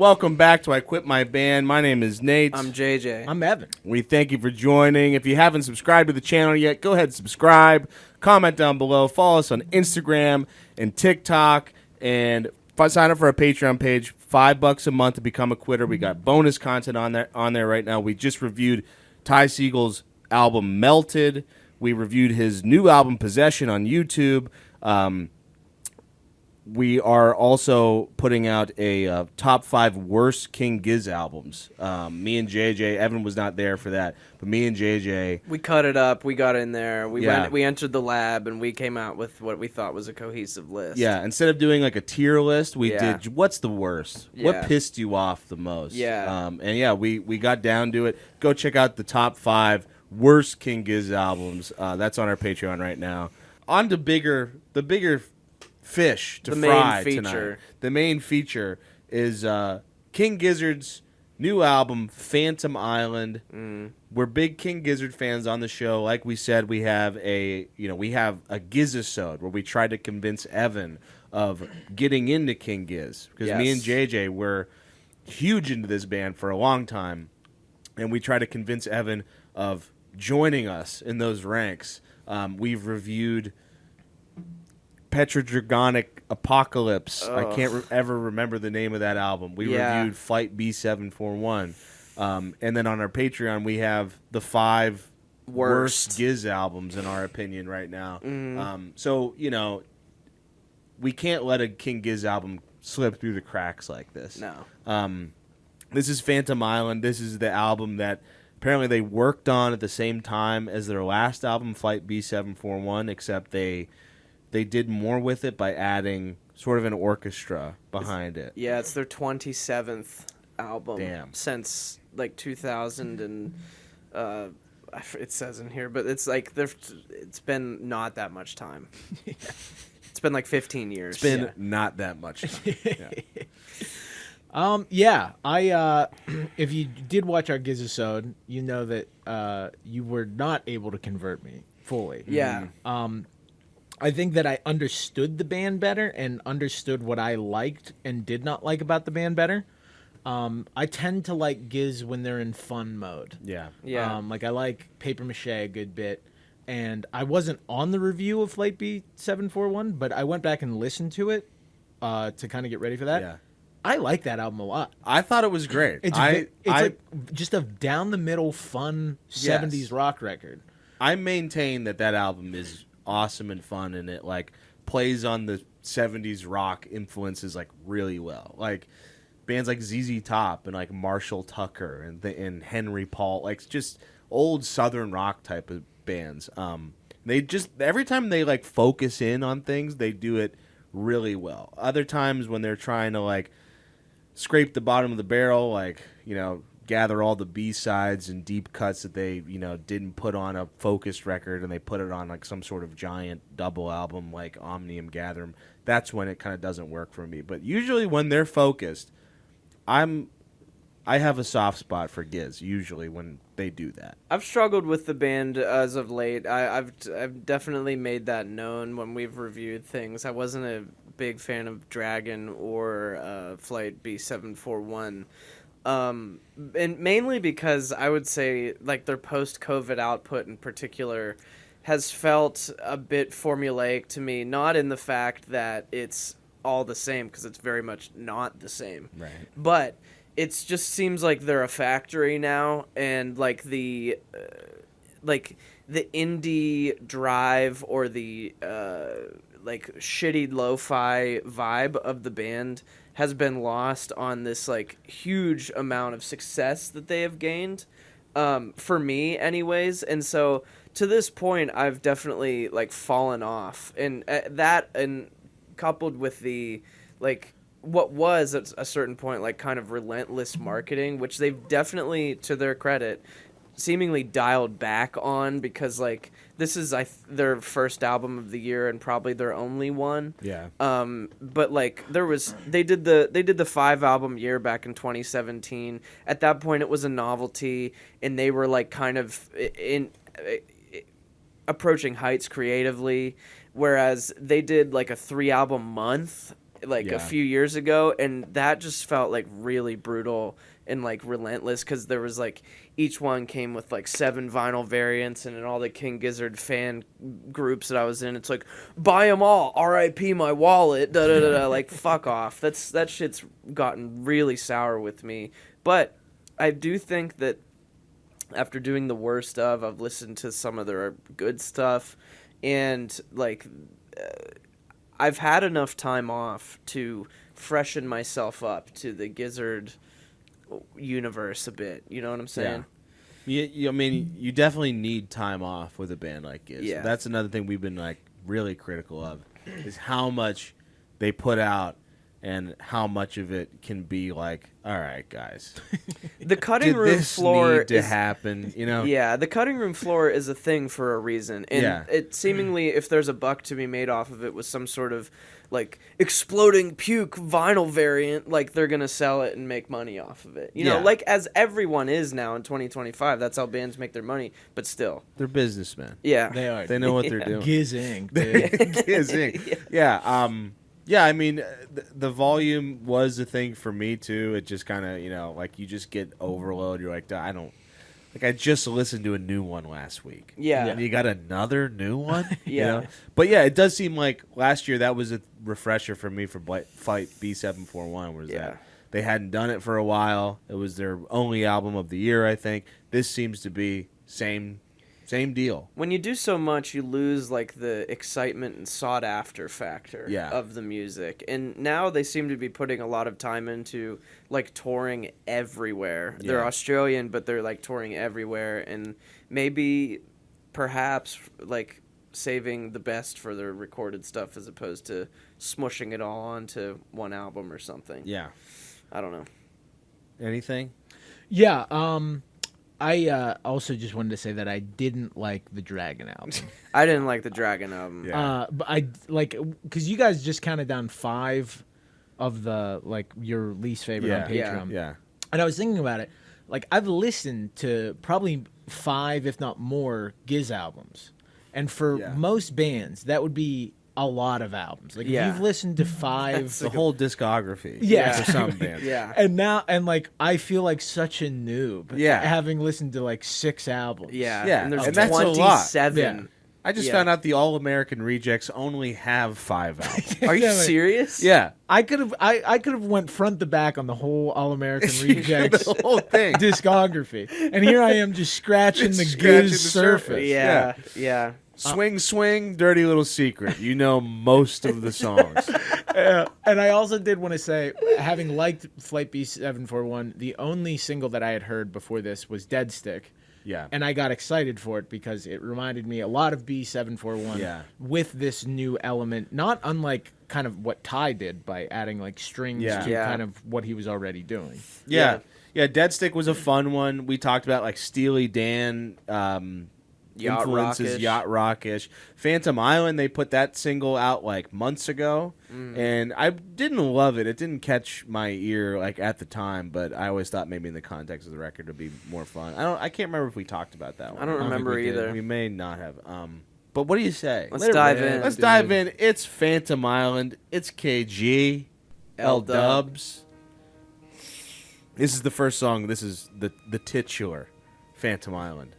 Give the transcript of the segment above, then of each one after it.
Welcome back to I Quit My Band. My name is Nate. I'm JJ. I'm Evan. We thank you for joining. If you haven't subscribed to the channel yet, go ahead and subscribe. Comment down below. Follow us on Instagram and TikTok. And sign up for our Patreon page. $5 a month to become a quitter. We got bonus content on there right now. We just reviewed Ty Segall's album Melted. We reviewed his new album Possession on YouTube. We are also putting out a top 5 worst King Gizz albums. Me and JJ, Evan was not there for that, but me and JJ, we cut it up. We got in there. We Yeah. went. We entered the lab, and we came out with what we thought was a cohesive list. yeah, instead of doing like a tier list, we Yeah. did what's the worst? Yeah. What pissed you off the most? Yeah. And yeah, we got down to it. Go check out the top 5 worst King Gizz albums. That's on our Patreon right now. On to the bigger fish to The main fry feature. tonight. The main feature is King Gizzard's new album, Phantom Island. We're big King Gizzard fans on the show. Like we said, we have a Gizzisode where we tried to convince Evan of getting into King Gizz because me and Yes. JJ were huge into this band for a long time, and we tried to convince Evan of joining us in those ranks. We've reviewed Petrodragonic Apocalypse. I can't ever remember the name of that album. We reviewed Flight B741. And then on our Patreon, we have the 5 worst Gizz albums, in our opinion, right now. So, we can't let a King Gizz album slip through the cracks like this. No. This is Phantom Island. This is the album that apparently they worked on at the same time as their last album, Flight B741, except they did more with it by adding sort of an orchestra behind it. Yeah, it's their 27th album. Damn. Since like 2000 and it says in here, but it's like it's been not that much time. It's been like 15 years. It's been not that much time. Yeah. I if you did watch our Gizzisode, you know that you were not able to convert me fully. Yeah. I think that I understood the band better and understood what I liked and did not like about the band better. I tend to like Gizz when they're in fun mode. Yeah. Yeah. Like I like Paper Mache a good bit. And I wasn't on the review of Flight B741, but I went back and listened to it to kind of get ready for that. Yeah. I like that album a lot. I thought it was great. It's like just a down the middle fun 70s rock record. I maintain that album is awesome and fun, and it like plays on the 70s rock influences like really well. Like bands like ZZ Top and like Marshall Tucker and Henry Paul, like just old southern rock type of bands. They just every time they like focus in on things, they do it really well. Other times when they're trying to like scrape the bottom of the barrel, like, gather all the B-sides and deep cuts that they, didn't put on a focused record and they put it on like some sort of giant double album like Omnium Gatherum. That's when it kind of doesn't work for me. But usually when they're focused, I have a soft spot for Gizz usually when they do that. I've struggled with the band as of late. I've definitely made that known when we've reviewed things. I wasn't a big fan of Dragon or Flight B741. And mainly because I would say like their post-COVID output in particular has felt a bit formulaic to me, not in the fact that it's all the same, because it's very much not the same. Right. But it just seems like they're a factory now, and like the indie drive or the like shitty lo-fi vibe of the band has been lost on this like huge amount of success that they have gained, for me anyways. And so to this point I've definitely like fallen off, and that, and coupled with the like what was at a certain point like kind of relentless marketing, which they've definitely, to their credit, seemingly dialed back on, because like this is their first album of the year and probably their only one. Yeah. But like they did the 5-album year back in 2017. At that point it was a novelty, and they were like kind of in approaching heights creatively, whereas they did like a 3-album month like Yeah. a few years ago, and that just felt like really brutal and like relentless because there was like each one came with like 7 vinyl variants, and in all the King Gizzard fan groups that I was in, it's like buy them all, R.I.P. my wallet, da da da da. Like fuck off. That shit's gotten really sour with me. But I do think that after doing the worst of, I've listened to some of their good stuff, and like I've had enough time off to freshen myself up to the Gizzard universe a bit. You know what I'm saying? I mean, you definitely need time off with a band like Gizz. Yeah. That's another thing we've been like really critical of, is how much they put out and how much of it can be like, all right, guys, The cutting did room this floor need to is happen? You know? Yeah, the cutting room floor is a thing for a reason. And Yeah. it seemingly, if there's a buck to be made off of it with some sort of like exploding puke vinyl variant, like they're going to sell it and make money off of it. You know, Yeah. like as everyone is now in 2025. That's how bands make their money. But still. They're businessmen. Yeah. They are. They know what they're doing. Giz Inc. dude. Gizz Inc. Yeah, I mean, the volume was a thing for me too. It just kind of, you know, like you just get overload. You're like, I don't, like I just listened to a new one last week. Yeah. And you got another new one? You Yeah. know? But yeah, it does seem like last year that was a refresher for me for Flight B741, was Yeah. that they hadn't done it for a while. It was their only album of the year, I think. This seems to be same deal. When you do so much, you lose like the excitement and sought after factor Yeah. of the music. And now they seem to be putting a lot of time into like touring everywhere. They're Yeah. Australian, but they're like touring everywhere, and maybe perhaps like saving the best for their recorded stuff as opposed to smushing it all onto one album or something. Yeah. I don't know. Anything? Yeah. I also just wanted to say that I didn't like the Dragon album. I didn't like the Dragon album. Yeah. But I like because you guys just counted down 5 of the like your least favorite on Patreon. Yeah. And I was thinking about it. Like I've listened to probably 5, if not more, Gizz albums, and for Yeah. most bands that would be a lot of albums. Like Yeah. if you've listened to 5, The whole discography. Yeah. For some bands. Yeah. and like I feel like such a noob. Yeah. Having listened to like 6 albums. Yeah. Yeah, And there's and that's a lot. 27. Yeah. I just Yeah. found out the All American Rejects only have 5 albums. Are you Yeah, like- serious? Yeah. I could have went front to back on the whole All American Rejects The whole thing. discography, and here I am just scratching the Scratching Gizz the surface. surface. Yeah. Yeah. Swing, swing, dirty little secret. You know most of the songs. And I also did want to say, having liked Flight B741, the only single that I had heard before this was Deadstick. Yeah. And I got excited for it because it reminded me a lot of B741 Yeah. with this new element, not unlike kind of what Ty did by adding like strings Yeah. to Yeah. kind of what he was already doing. Yeah. Yeah, Deadstick was a fun one. We talked about like Steely Dan Yacht influences, Rockish. Yacht Rockish. Phantom Island, they put that single out like months ago, and I didn't love it. It didn't catch my ear like at the time, but I always thought maybe in the context of the record it'd be more fun. I can't remember if we talked about that one. I don't think remember we did. either. We may not have. But what do you say? Let's dive in. Let's dude. dive in. It's Phantom Island. It's KG. L-Dub. L-Dubs. This is the first song. This is the titular Phantom Island.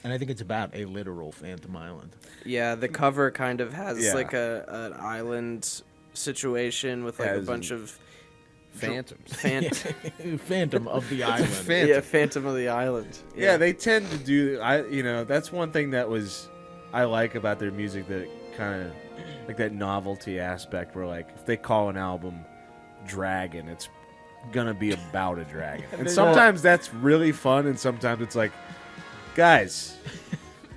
And I think it's about a literal Phantom Island. Yeah, the cover kind of has Yeah. like an island situation with like Yeah, a it's bunch of Phantoms. Phantom of the Island. Phantom. Yeah, Phantom of the Island. Yeah, they tend to do. That's one thing that I like about their music, that kind of like that novelty aspect, where like if they call an album Dragon, it's gonna be about a dragon, and sometimes that's really fun, and sometimes it's like, guys,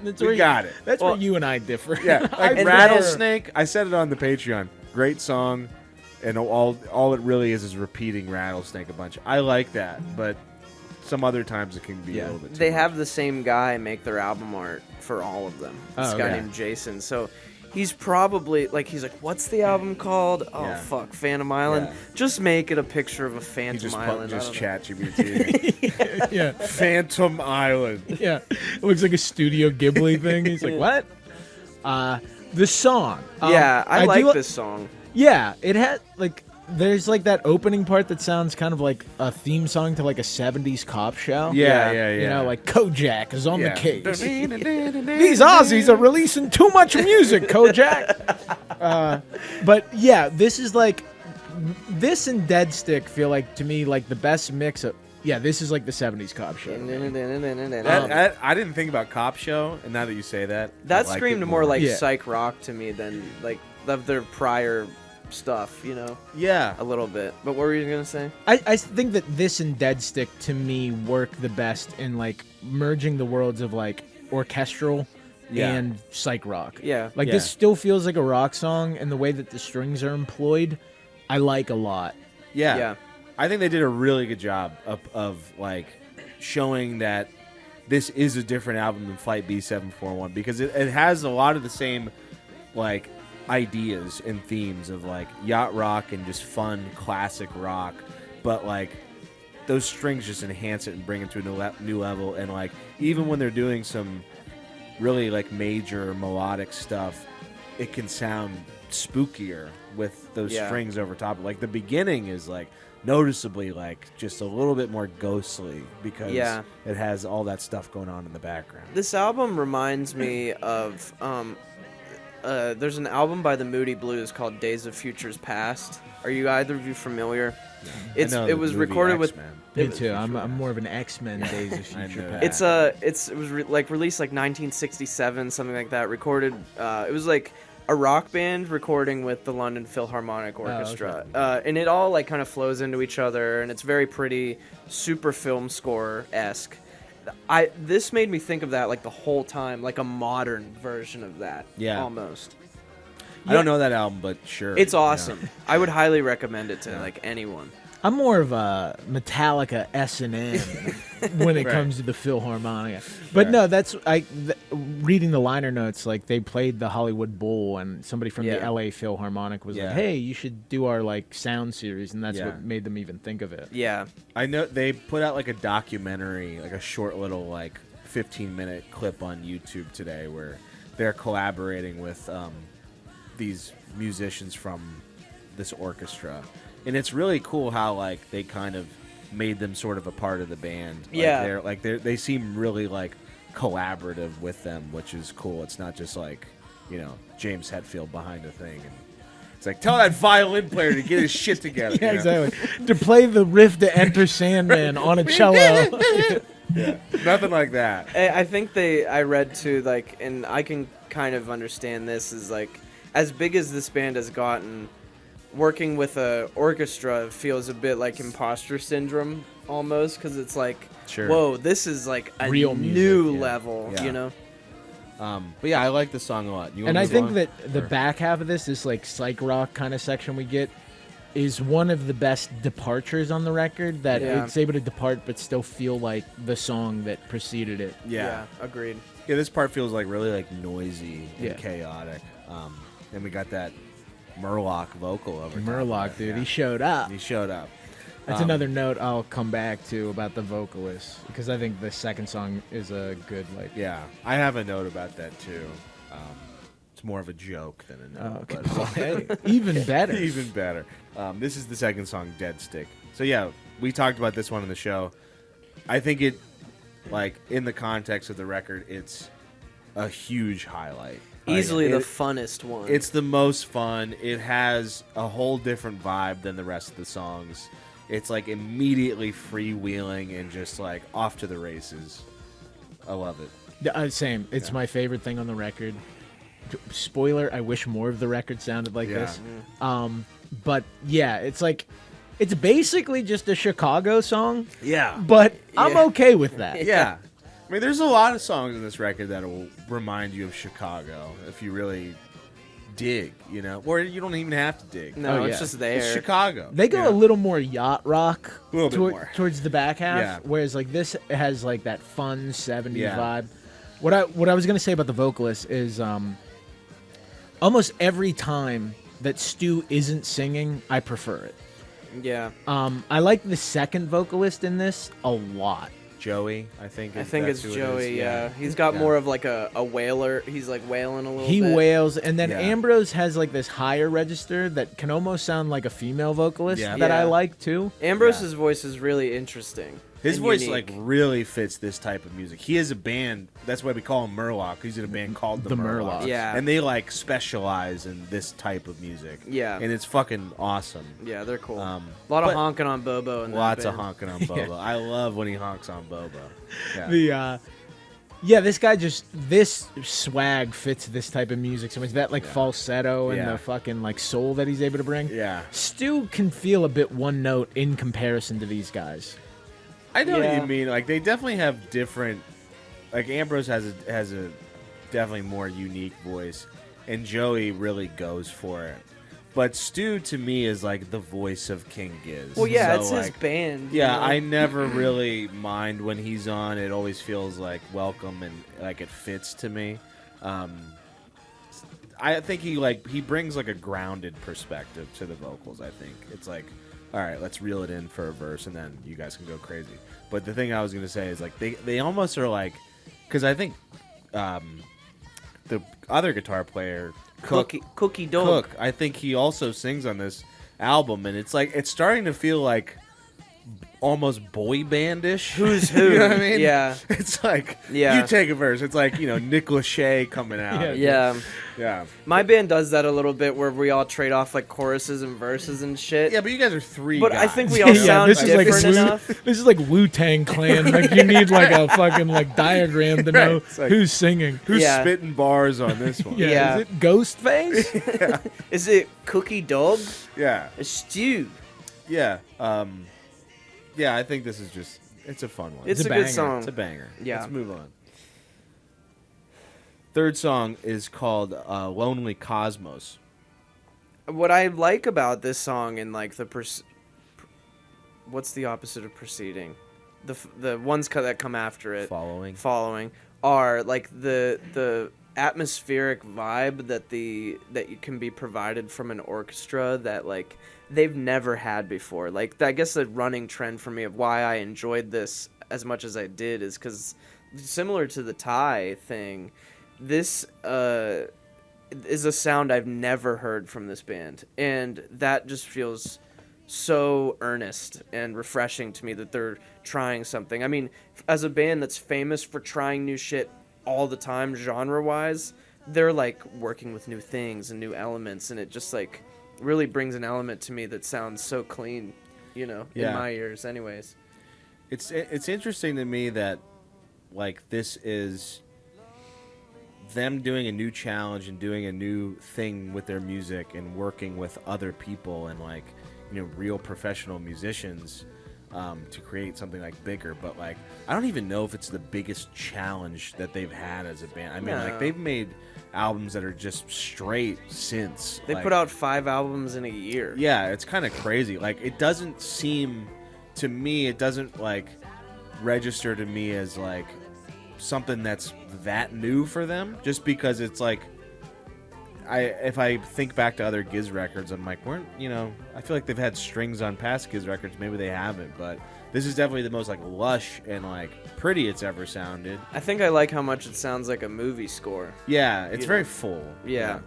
That's we where got it. That's where you and I differ. Yeah, I like And Rattlesnake. I said it on the Patreon. Great song, and all it really is repeating Rattlesnake a bunch. I like that, but some other times it can be a little bit. They have the same guy make their album art for all of them. This Oh, guy okay. named Jason. So he's probably like, he's like, what's the album called? Oh Yeah. fuck, Phantom Island. Yeah. Just make it a picture of a He Phantom just Island. I just don't know. chat GPT. yeah, Phantom Island. yeah. It looks like a Studio Ghibli thing. He's like, what? The song. Yeah, I like do this song. Yeah, it had like there's like that opening part that sounds kind of like a theme song to like a 70s cop show. Yeah. You know, like Kojak is on Yeah. the case. These Aussies are releasing too much music, Kojak. But yeah, this is like this and Deadstick feel like to me like the best mix of. Yeah, this is like the 70s cop show. I didn't think about Cop Show, and now that you say that, That I like screamed it more like Yeah. psych rock to me than like of their prior stuff, you know, yeah. a little bit. But what were you gonna say? I think that this and Deadstick to me work the best in like merging the worlds of like orchestral Yeah. and psych rock. Yeah. Like Yeah. this still feels like a rock song, and the way that the strings are employed, I like a lot. Yeah. I think they did a really good job of like showing that this is a different album than Flight B741 because it has a lot of the same like ideas and themes of like yacht rock and just fun classic rock, but like those strings just enhance it and bring it to a new level. And like even when they're doing some really like major melodic stuff, it can sound spookier with those Yeah. strings over top. Like the beginning is like noticeably like just a little bit more ghostly because Yeah. it has all that stuff going on in the background. This album reminds me of there's an album by the Moody Blues called Days of Futures Past. Are you either of you familiar? I know It the was movie recorded with X-Men. Me too. I'm more of an X-Men Days of I Future know Past. that. it was like released like 1967, something like that. Recorded. It was like a rock band recording with the London Philharmonic Orchestra, and it all like kind of flows into each other, and it's very pretty, super film score esque. This made me think of that like the whole time, like a modern version of that. Yeah. Almost. I don't know that album, but sure. It's Yeah. awesome. I would highly recommend it to like anyone. I'm more of a Metallica S&M when it Right. comes to the Philharmonica. But no, that's reading the liner notes. Like they played the Hollywood Bowl, and somebody from the Yeah. LA Philharmonic was Yeah. like, "Hey, you should do our like sound series," and that's Yeah. what made them even think of it. Yeah. I know they put out like a documentary, like a short little like 15-minute clip on YouTube today where they're collaborating with these musicians from this orchestra, and it's really cool how like they kind of made them sort of a part of the band. Like, they seem really like collaborative with them, which is cool. It's not just like, you know, James Hetfield behind a thing and it's like, tell that violin player to get his shit together. Yeah, you know? exactly. To play the riff to Enter Sandman on a cello. Nothing like that. I think I read too, like, and I can kind of understand this, is like, as big as this band has gotten, working with a orchestra feels a bit like imposter syndrome almost, because it's like, Sure. whoa, this is like a Real music, new yeah. level, Yeah. you know? But yeah, I like the song a lot. You And wanna I move think on? that the Or- back half of this like psych rock kind of section we get is one of the best departures on the record, that Yeah. it's able to depart but still feel like the song that preceded it. yeah. Agreed. Yeah, this part feels like really like noisy and Yeah. chaotic. Then we got that Murloc vocal over top of Murloc, it. dude, Yeah. he showed up. He showed up. That's another note I'll come back to about the vocalist, because I think the second song is a good like. Yeah, I have a note about that too. It's more of a joke than a note. Okay. but- Well, hey, even better. Even better. This is the second song, Deadstick. So yeah, we talked about this one in the show. I think it, like, in the context of the record, it's a huge highlight. Like, Easily the it- funnest one. It's the most fun. It has a whole different vibe than the rest of the songs. It's like immediately freewheeling and just like off to the races. I love it. Same. It's Yeah. my favorite thing on the record. Spoiler: I wish more of the record sounded like Yeah. this. But yeah, it's like it's basically just a Chicago song, Yeah. but I'm Yeah. okay with that. Yeah. I mean, there's a lot of songs in this record that will remind you of Chicago if you really dig, you know? Or you don't even have to dig. no, Oh, it's yeah. just there. It's Chicago. They go you know? a little more yacht rock A little bit more. towards the back half, Yeah. whereas like this has like that fun 70s Yeah. vibe. What I was gonna say about the vocalist is almost every time that Stu isn't singing, I prefer it. Yeah. I like the second vocalist in this a lot. Joey. I think I that's think it's who it Joey. is. Yeah, he's got Yeah. more of like a wailer. He's like wailing a little. He bit. wails, and then Yeah. Ambrose has like this higher register that can almost sound like a female vocalist Yeah. that I Yeah. like too. Ambrose's voice is really interesting. His and voice unique. like really fits this type of music. He has a band. That's why we call him Murloc. He's in a band called the The Murlocs. Murlocs. Yeah. And they like specialize in this type of music. Yeah. And it's fucking awesome. Yeah, they're cool. Um, a lot of but- honking on Bobo and Lots of honking on Bobo. Yeah. I love when he honks on Bobo. Yeah. This guy this swag fits this type of music so much. That like falsetto and Yeah. the fucking like soul that he's able to bring. Yeah. Stu can feel a bit one note in comparison to these guys. I know what Yeah. you mean. Like they definitely have different. Like Ambrose has a definitely more unique voice, and Joey really goes for it. But Stu to me is like the voice of King Gizz. Well, yeah, So, it's like, his band. you Yeah, know? I never really mind when he's on. It always feels like welcome and like it fits to me. I think he brings like a grounded perspective to the vocals. I think it's like, all right, let's reel it in for a verse, and then you guys can go crazy. But the thing I was gonna say is like they almost are like, because I think the other guitar player Cookie Dog. Cook, I think he also sings on this album, and it's like it's starting to feel like almost boy bandish. Who's who? You know what I mean? Yeah. It's like Yeah. you take a verse. It's like Nick Lachey coming out. Yeah. yeah, My band does that a little bit where we all trade off like choruses and verses and shit. yeah. But you guys are three. But guys. I think we all sound this is like different enough. This is like Wu-Tang Clan. Like you need like a fucking like diagram to know It's like- who's singing. who's Yeah. spitting bars on this one. Yeah, Yeah. is it Ghostface? Is it Cookie Dog? yeah, A stew. yeah. Yeah, I think this is just it's a fun one. It's a a good banger. song. It's a banger. Yeah. Let's move on. Third song is called Lonely Cosmos. What I like about this song and like what's the opposite of proceeding? The ones that come after it. Following. Are like the atmospheric vibe that you can be provided from an orchestra that like they've never had before. Like I guess the running trend for me of why I enjoyed this as much as I did is because similar to the Thai thing, this is a sound I've never heard from this band, and that just feels so earnest and refreshing to me that they're trying something. I mean, as a band that's famous for trying new shit all the time genre-wise, they're like working with new things and new elements, and it just like really brings an element to me that sounds so clean, in my ears anyways. It's interesting to me that like this is them doing a new challenge and doing a new thing with their music and working with other people and like real professional musicians to create something like bigger. But like I don't even know if it's the biggest challenge that they've had as a band. I mean, No. like they've made albums that are just straight synths. They like, put out 5 albums in a year. yeah, it's kind of crazy. Like it doesn't seem to me, it doesn't like register to me as like something that's that new for them, just because it's like if I think back to other Gizz records, I'm like, I feel like they've had strings on past Gizz records, maybe they haven't, but this is definitely the most like lush and like pretty it's ever sounded. I think I like how much it sounds like a movie score. Yeah, it's You very know. full. Yeah.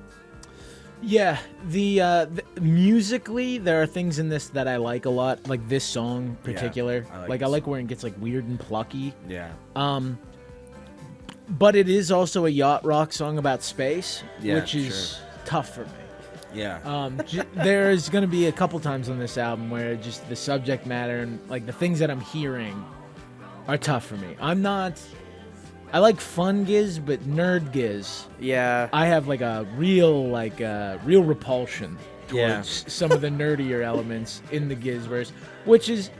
Yeah, the musically there are things in this that I like a lot, like this song in particular. I like Like I this like where it gets like weird and plucky. Yeah. But it is also a yacht rock song about space, Yeah, which is tough for me. Yeah. There's going to be a couple times on this album where just the subject matter and like the things that I'm hearing are tough for me. I like fun Gizz, but nerd Gizz, Yeah. I have like a real repulsion towards Yeah. some of the nerdier elements in the Gizz verse, which is,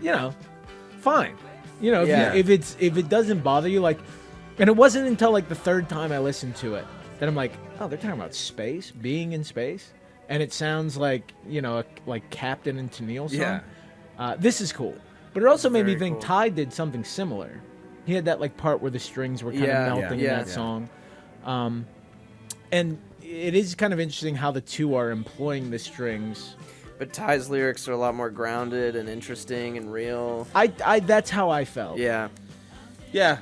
fine. Yeah. If it doesn't bother you, like, and it wasn't until like the third time I listened to it that I'm like, oh, they're talking about space, being in space, and it sounds like like Captain and Tennille song. Yeah. This is cool, but it also made me Very think cool. Ty did something similar. He had that like part where the strings were kind Yeah, of melting yeah. in that song, and it is kind of interesting how the two are employing the strings. But Ty's lyrics are a lot more grounded and interesting and real. I that's how I felt. Yeah. Yeah,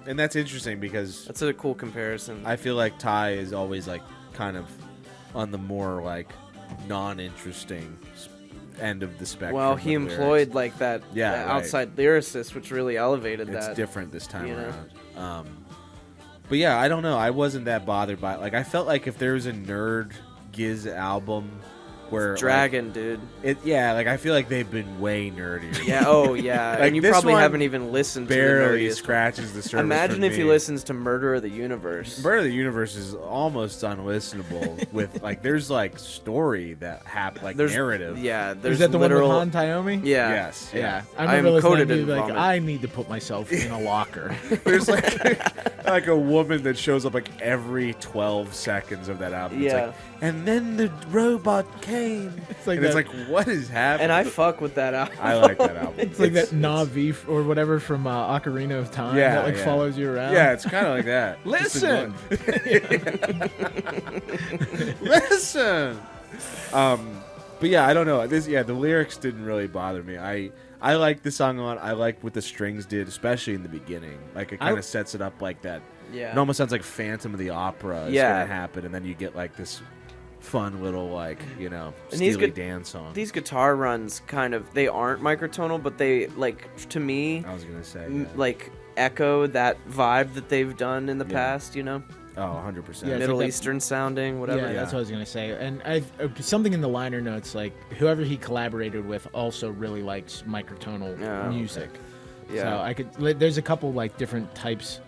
and that's interesting because That's a cool comparison. I feel like Ty is always like kind of on the more like non-interesting end of the spectrum. well, he with employed lyrics. like that Yeah, right. outside lyricist, which really elevated It's that. different this time you know? around. But yeah, I don't know. I wasn't that bothered by it. Like, I felt like if there was a Nerd Gizz album where Dragon, dude. like I feel like they've been way nerdier. Yeah. Oh, yeah. Like, and you this probably one haven't even listened to the barely nerdiest. scratches the surface. Imagine for if he me. listens to Murder of the Universe. Bird of the Universe is almost unlistenable. With like, there's like story that happen, like There's narrative. Yeah. There's Is that the literal. one with Han Taomi? Yeah. Yes. Yeah. I I am remember listening coated to in it, like, vomit. I need to put myself in a locker. There's like a woman that shows up like every 12 seconds of that album. It's Yeah. like, and then the robot came. It's like and it's that- like, what is happening? And I fuck with that album. I like that album. It's like that Navi or whatever from Ocarina of Time Yeah, that like yeah. follows you around. Yeah, it's kind of like that. Just Listen. annoying. Listen. But yeah, I don't know. The lyrics didn't really bother me. I like the song a lot. I like what the strings did, especially in the beginning. Like, it kind of sets it up like that. Yeah. It almost sounds like Phantom of the Opera is Yeah. going to happen, and then you get like this fun little, like, you know, And these Steely good- Dan song. These guitar runs kind of, they aren't microtonal, but they, like, to me, I was going to say. like, echo that vibe that they've done in the Yeah. past, you know? Oh, 100%. Yeah, it's Middle like that- Eastern sounding, whatever. Yeah, that's what I was gonna say. And something in the liner notes, like whoever he collaborated with also really likes microtonal Yeah. music. Yeah. So I could. There's a couple like different parts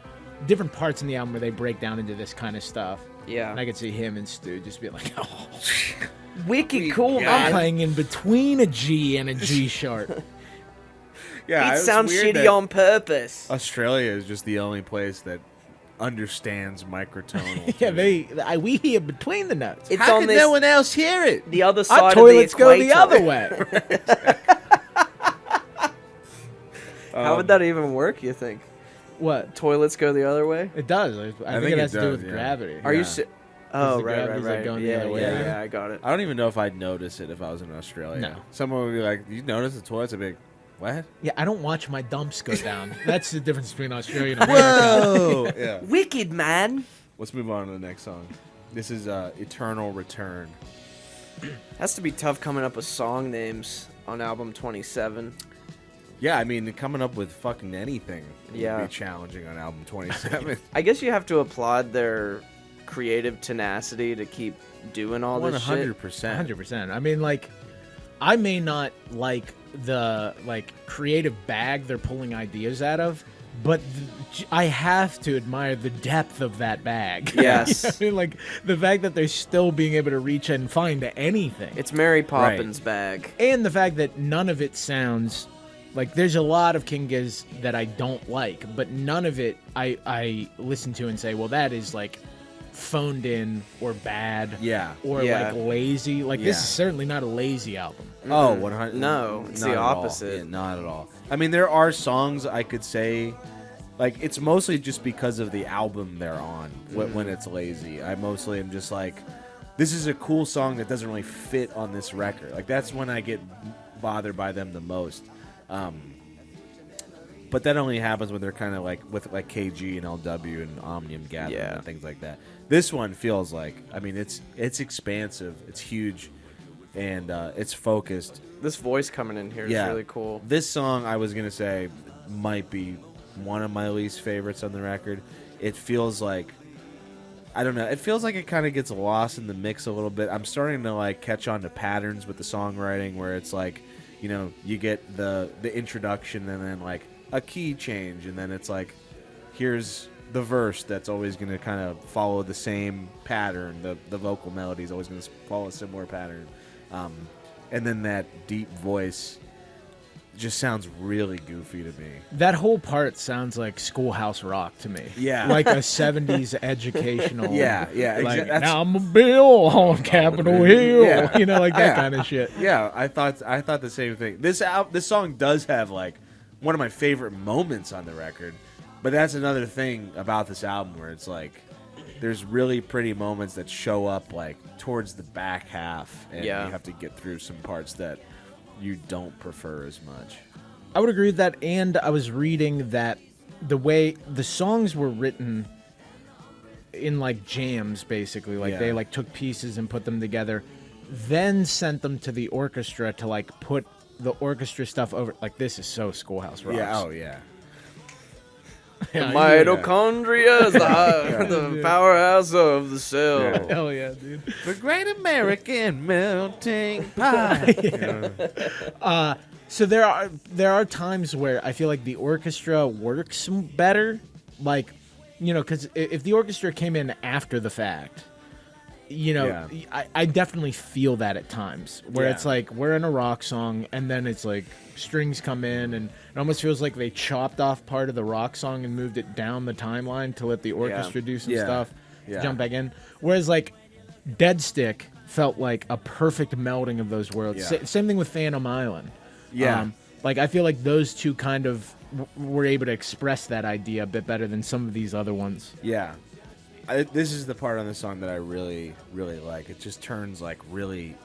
in the album where they break down into this kind of stuff. Yeah. And I could see him and Stu just be like, "Oh, Wicked cool, I'm man. playing in between a G and a G sharp." Yeah, It was sounds weird shitty that on purpose. Australia is just the only place that understands microtonal. Yeah, we hear between the notes. It's How on can this, no one else hear it? the other Our side toilets of the go equator. the other way. How would that even work, you think? What? Toilets go the other way? It does. I think think it has it to do does, with yeah. gravity. Are you Yeah. si- Oh, the right, right, gravity's, like, right. going the Yeah, other way, yeah, yeah. I got it. I don't even know if I'd notice it if I was in Australia. No. Someone would be like, "You notice the toilets?" I'd be like, "What?" Yeah, I don't watch my dumps go down. That's the difference between Australia and America. Whoa! Yeah. Wicked, man. Let's move on to the next song. This is "Eternal Return." Has to be tough coming up with song names on album 27. Yeah, I mean, coming up with fucking anything Yeah. would be challenging on album 27. I guess you have to applaud their creative tenacity to keep doing all this shit. 100%. 100%. I mean, like, I may not like the creative bag they're pulling ideas out of, but I have to admire the depth of that bag. Yes. You know what I mean? Like the fact that they're still being able to reach and find anything, It's Mary Poppins' bag. and the fact that none of it sounds like there's a lot of King Gizz that I don't like, but none of it I listen to and say, well, that is like phoned in or bad, Yeah. or Yeah. like lazy. Like this Yeah. is certainly not a lazy album. Oh, 100. No, it's not the at all. opposite. Yeah, not at all. I mean, there are songs I could say, like, it's mostly just because of the album they're on when it's lazy. I mostly am just like, this is a cool song that doesn't really fit on this record. Like, that's when I get bothered by them the most. But that only happens when they're kind of like with like KG and LW and Omnium Gathering Yeah. and things like that. This one feels like, I mean, it's expansive, it's huge, and it's focused. This voice coming in here is really cool. This song, I was gonna say, might be one of my least favorites on the record. It feels like, I don't know, it feels like it kind of gets lost in the mix a little bit. I'm starting to like catch on to patterns with the songwriting where it's like, you know, you get the introduction and then like a key change, and then it's like, here's the verse that's always going to kind of follow the same pattern. The vocal melody is always going to follow a similar pattern. And then that deep voice just sounds really goofy to me. That whole part sounds like Schoolhouse Rock to me. Yeah. Like a 70s educational. Yeah, Like, that's- now I'm a bill on Capitol Hill. Yeah. You know, like that Yeah. kind of shit. Yeah, I thought the same thing. This song does have like one of my favorite moments on the record, but that's another thing about this album where it's like there's really pretty moments that show up like towards the back half, and Yeah. you have to get through some parts that you don't prefer as much. I would agree with that, and I was reading that the way the songs were written in like jams, basically, like they like took pieces and put them together, then sent them to the orchestra to like put the orchestra stuff over. Like, this is so Schoolhouse Rocks. Yeah. Oh yeah. The mitochondria is the powerhouse of the cell. Yeah. Hell yeah, dude. The Great American Melting Pot. So there are times where I feel like the orchestra works better, like, you know, because if the orchestra came in after the fact, you know, I definitely feel that at times where it's like we're in a rock song and then it's like strings come in and it almost feels like they chopped off part of the rock song and moved it down the timeline to let the orchestra do some stuff, jump back in. Whereas like Deadstick felt like a perfect melding of those worlds. Same thing with Phantom Island. Like I feel like those two kind of were able to express that idea a bit better than some of these other ones. Yeah. This is the part on the song that I really, really like. It just turns like really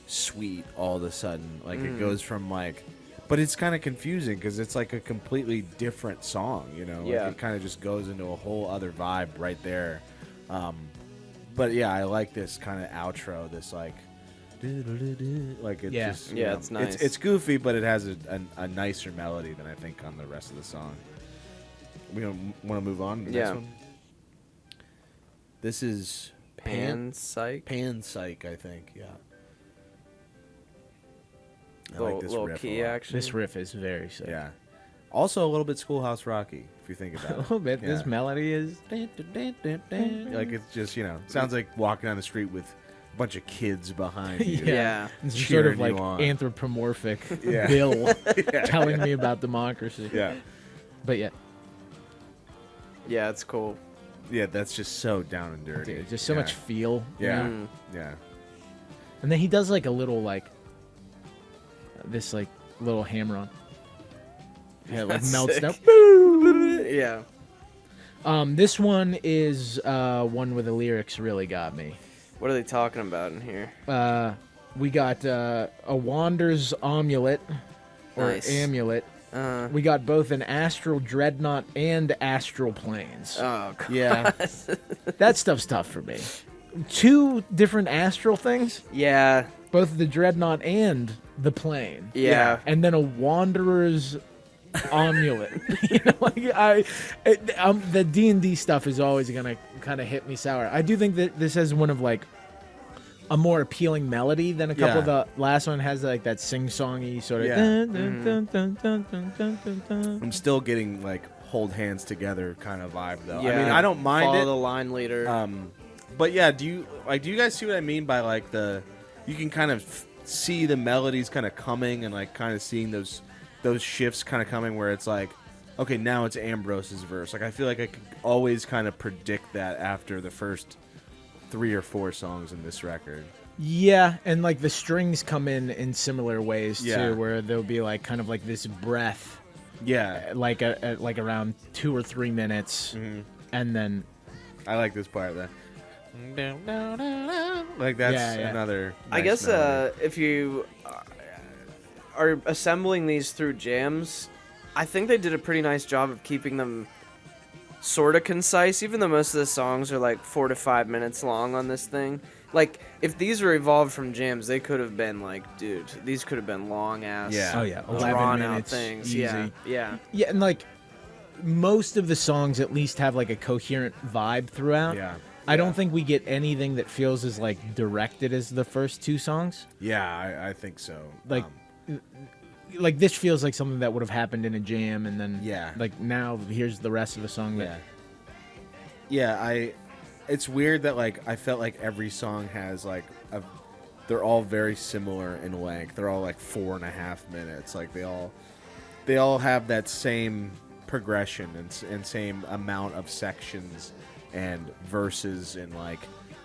sweet all of a sudden. Like it goes from like, but it's kind of confusing because it's like a completely different song, you know? Like it kind of just goes into a whole other vibe right there. But yeah, I like this kind of outro, this like, like it just, you know, it's nice. It's goofy, but it has a nicer melody than I think on the rest of the song. We want to move on to the next one? This is Panpsych. Panpsych, I think. Yeah. I Little, like this little riff key a lot. action. This riff is very sick. Yeah. Also a little bit Schoolhouse Rocky, if you think about it. A little bit. This melody is Like it's just, you know, sounds like walking down the street with a bunch of kids behind you. Yeah. It's sort Cheering of like you on. anthropomorphic Bill telling me about democracy. Yeah. But yeah, Yeah, it's cool. Yeah, that's just so down and dirty. dude, just so much feel. you Yeah. know? Yeah. And then he does like a little like this like little hammer on. Yeah, like That's melts sick. down. Yeah. This one is one where the lyrics really got me. What are they talking about in here? We got a Wander's amulet or Nice. amulet. We got both an astral dreadnought and astral planes. Oh, God. Yeah. That stuff's tough for me. Two different astral things, Yeah. both the dreadnought and the plane. Yeah. And then a wanderer's amulet. You know, like the D&D stuff is always gonna kind of hit me sour. I do think that this has one of like a more appealing melody than a couple of the last one has like that sing-songy sort of. I'm still getting like hold hands together kind of vibe though. Yeah. I mean, I don't mind Follow it. the line leader. But yeah, do you guys see what I mean by like you can kind of see the melodies kind of coming and like kind of seeing those shifts kind of coming where it's like, okay, now it's Ambrose's verse. Like I feel like I could always kind of predict that after the first 3 or 4 songs in this record. Yeah, and like the strings come in similar ways Yeah. too, where there'll be like kind of like this breath, Yeah, like like around 2 or 3 minutes, and then I like this part. Like that's another. I nice guess melody. if you are assembling these through jams, I think they did a pretty nice job of keeping them sort of concise, even though most of the songs are like 4 to 5 minutes long on this thing. Like, if these were evolved from jams, they could have been like, dude, these could have been long ass, Yeah. oh yeah, 11 drawn out minutes, things. easy. Yeah. Yeah, and like most of the songs at least have like a coherent vibe throughout. Yeah. I don't think we get anything that feels as like directed as the first 2 songs. Yeah, I think so. Like, like this feels like something that would have happened in a jam, and then like now here's the rest of the song. It's weird that like I felt like every song has like they're all very similar in length. They're all like 4.5 minutes. Like they all have that same progression and same amount of sections and verses and like,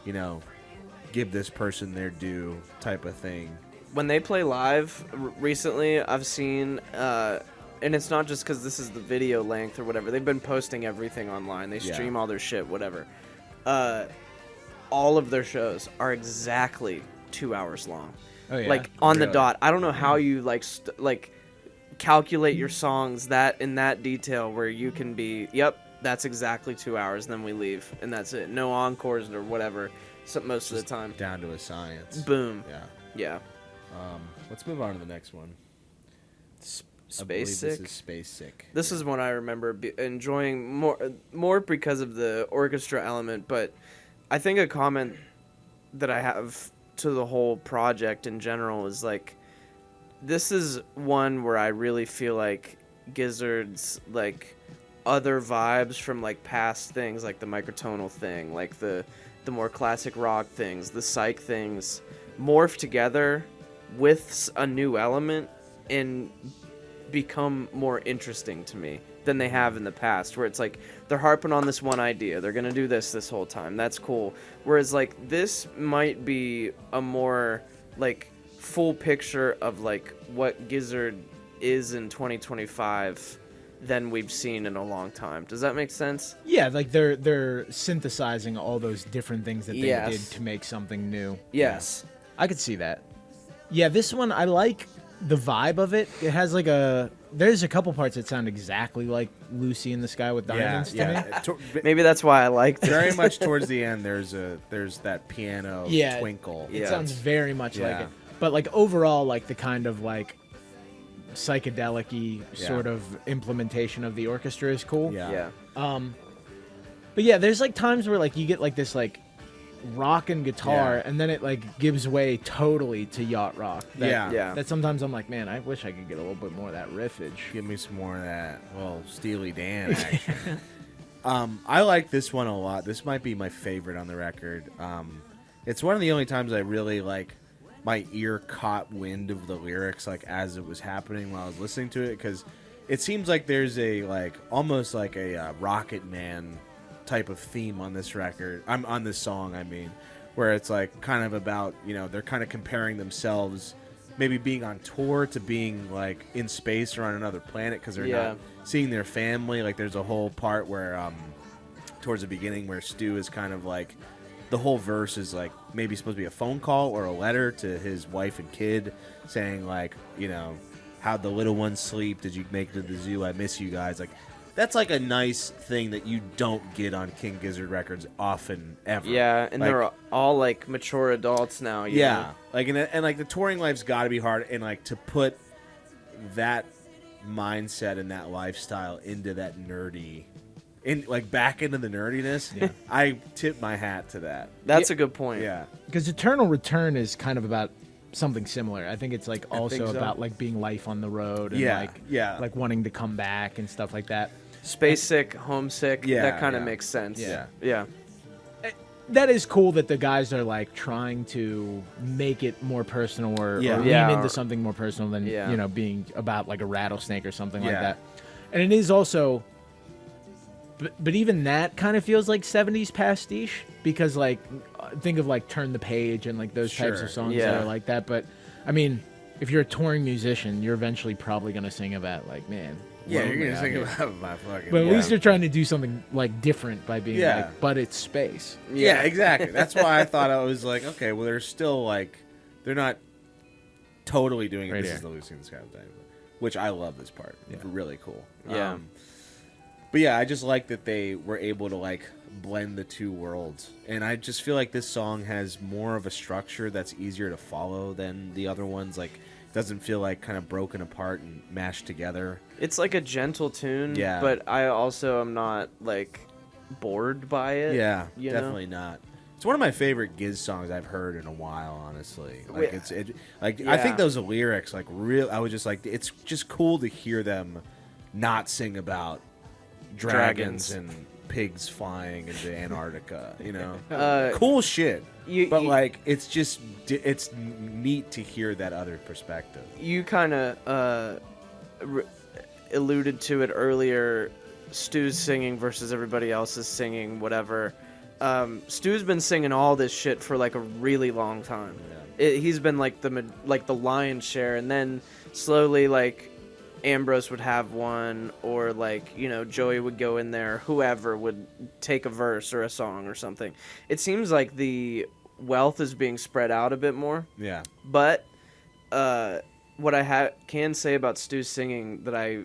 you know, give this person their due type of thing. When they play live recently, I've seen, and it's not just because this is the video length or whatever. They've been posting everything online. They stream all their shit, whatever. All of their shows are exactly 2 hours long. Oh yeah, Like on the Really? dot. I don't know how you like calculate your songs in that detail where you can be, yep, that's exactly 2 hours, then we leave, and that's it. No encores or whatever. Most of the time, down to a science. Boom. Yeah. Let's move on to the next one. Spacesick. This is Spacesick. This is one I remember enjoying more because of the orchestra element, but I think a comment that I have to the whole project in general is like, this is one where I really feel like Gizzard's like other vibes from like past things, like the microtonal thing, like the more classic rock things, the psych things, morph together with a new element and become more interesting to me than they have in the past, where it's like they're harping on this one idea, they're gonna do this whole time, that's cool, whereas like this might be a more like full picture of like what Gizzard is in 2025 than we've seen in a long time. Does that make sense? Yeah, like they're synthesizing all those different things that they did to make something new. Yes. Yeah. I could see that. Yeah, this one, I like the vibe of it. It has like there's a couple parts that sound exactly like Lucy in the Sky with Diamonds to me. Maybe that's why I liked it. Very much towards the end, there's that piano twinkle. It sounds very much like it. But like overall, like the kind of like psychedelic-y sort of implementation of the orchestra is cool. Yeah. But yeah, there's like times where like you get like this like rock and guitar, and then it like gives way totally to yacht rock. That sometimes I'm like, man, I wish I could get a little bit more of that riffage. Give me some more of that. Well, Steely Dan action. I like this one a lot. This might be my favorite on the record. It's one of the only times I really like my ear caught wind of the lyrics like as it was happening while I was listening to it, because it seems like there's a like almost like a Rocket Man type of theme on this record. I'm on this song, I mean, where it's like kind of about, you know, they're kind of comparing themselves maybe being on tour to being like in space or on another planet because they're not seeing their family. Like there's a whole part where towards the beginning where Stu is kind of like, the whole verse is like maybe supposed to be a phone call or a letter to his wife and kid saying like, you know, how'd the little ones sleep? Did you make it to the zoo? I miss you guys. Like that's like a nice thing that you don't get on King Gizzard records often ever. Yeah, and like, they're all like mature adults now. You know? Like and like the touring life's got to be hard, and like to put that mindset and that lifestyle into that nerdy. Back into the nerdiness, I tip my hat to that. That's a good point. Yeah, because Eternal Return is kind of about something similar. I think it's like also about like being life on the road and like wanting to come back and stuff like that. Spacesick, homesick. That kind of makes sense. Yeah. That is cool that the guys are like trying to make it more personal or lean into something more personal than you know being about like a rattlesnake or something like that. And it is also. But even that kind of feels like 70s pastiche because, like, think of, like, Turn the Page and, like, those types of songs that are like that. But, I mean, if you're a touring musician, you're eventually probably going to sing about, like, man. Yeah, you're going to sing about my fucking... But at least they're trying to do something, like, different by being like, but it's space. Yeah, exactly. That's why I thought I was like, okay, well, they're still, like, they're not totally doing it. This is the Lucy in the Sky with Diamonds, which I love this part. It's really cool. Yeah. But yeah, I just like that they were able to like blend the two worlds. And I just feel like this song has more of a structure that's easier to follow than the other ones. Like, it doesn't feel like kind of broken apart and mashed together. It's like a gentle tune, but I also am not like bored by it. Yeah, definitely not. It's one of my favorite Gizz songs I've heard in a while, honestly. Like I think those lyrics, like real. I was just like, it's just cool to hear them not sing about dragons and pigs flying into Antarctica, you know, cool shit. But like, it's just it's neat to hear that other perspective. You kind of alluded to it earlier. Stu's singing versus everybody else's singing, whatever. Stu's been singing all this shit for like a really long time. He's been like the lion's share, and then slowly like Ambrose would have one, or like, you know, Joey would go in there, whoever would take a verse or a song or something. It seems like the wealth is being spread out a bit more. Yeah. But what I can say about Stu's singing that I,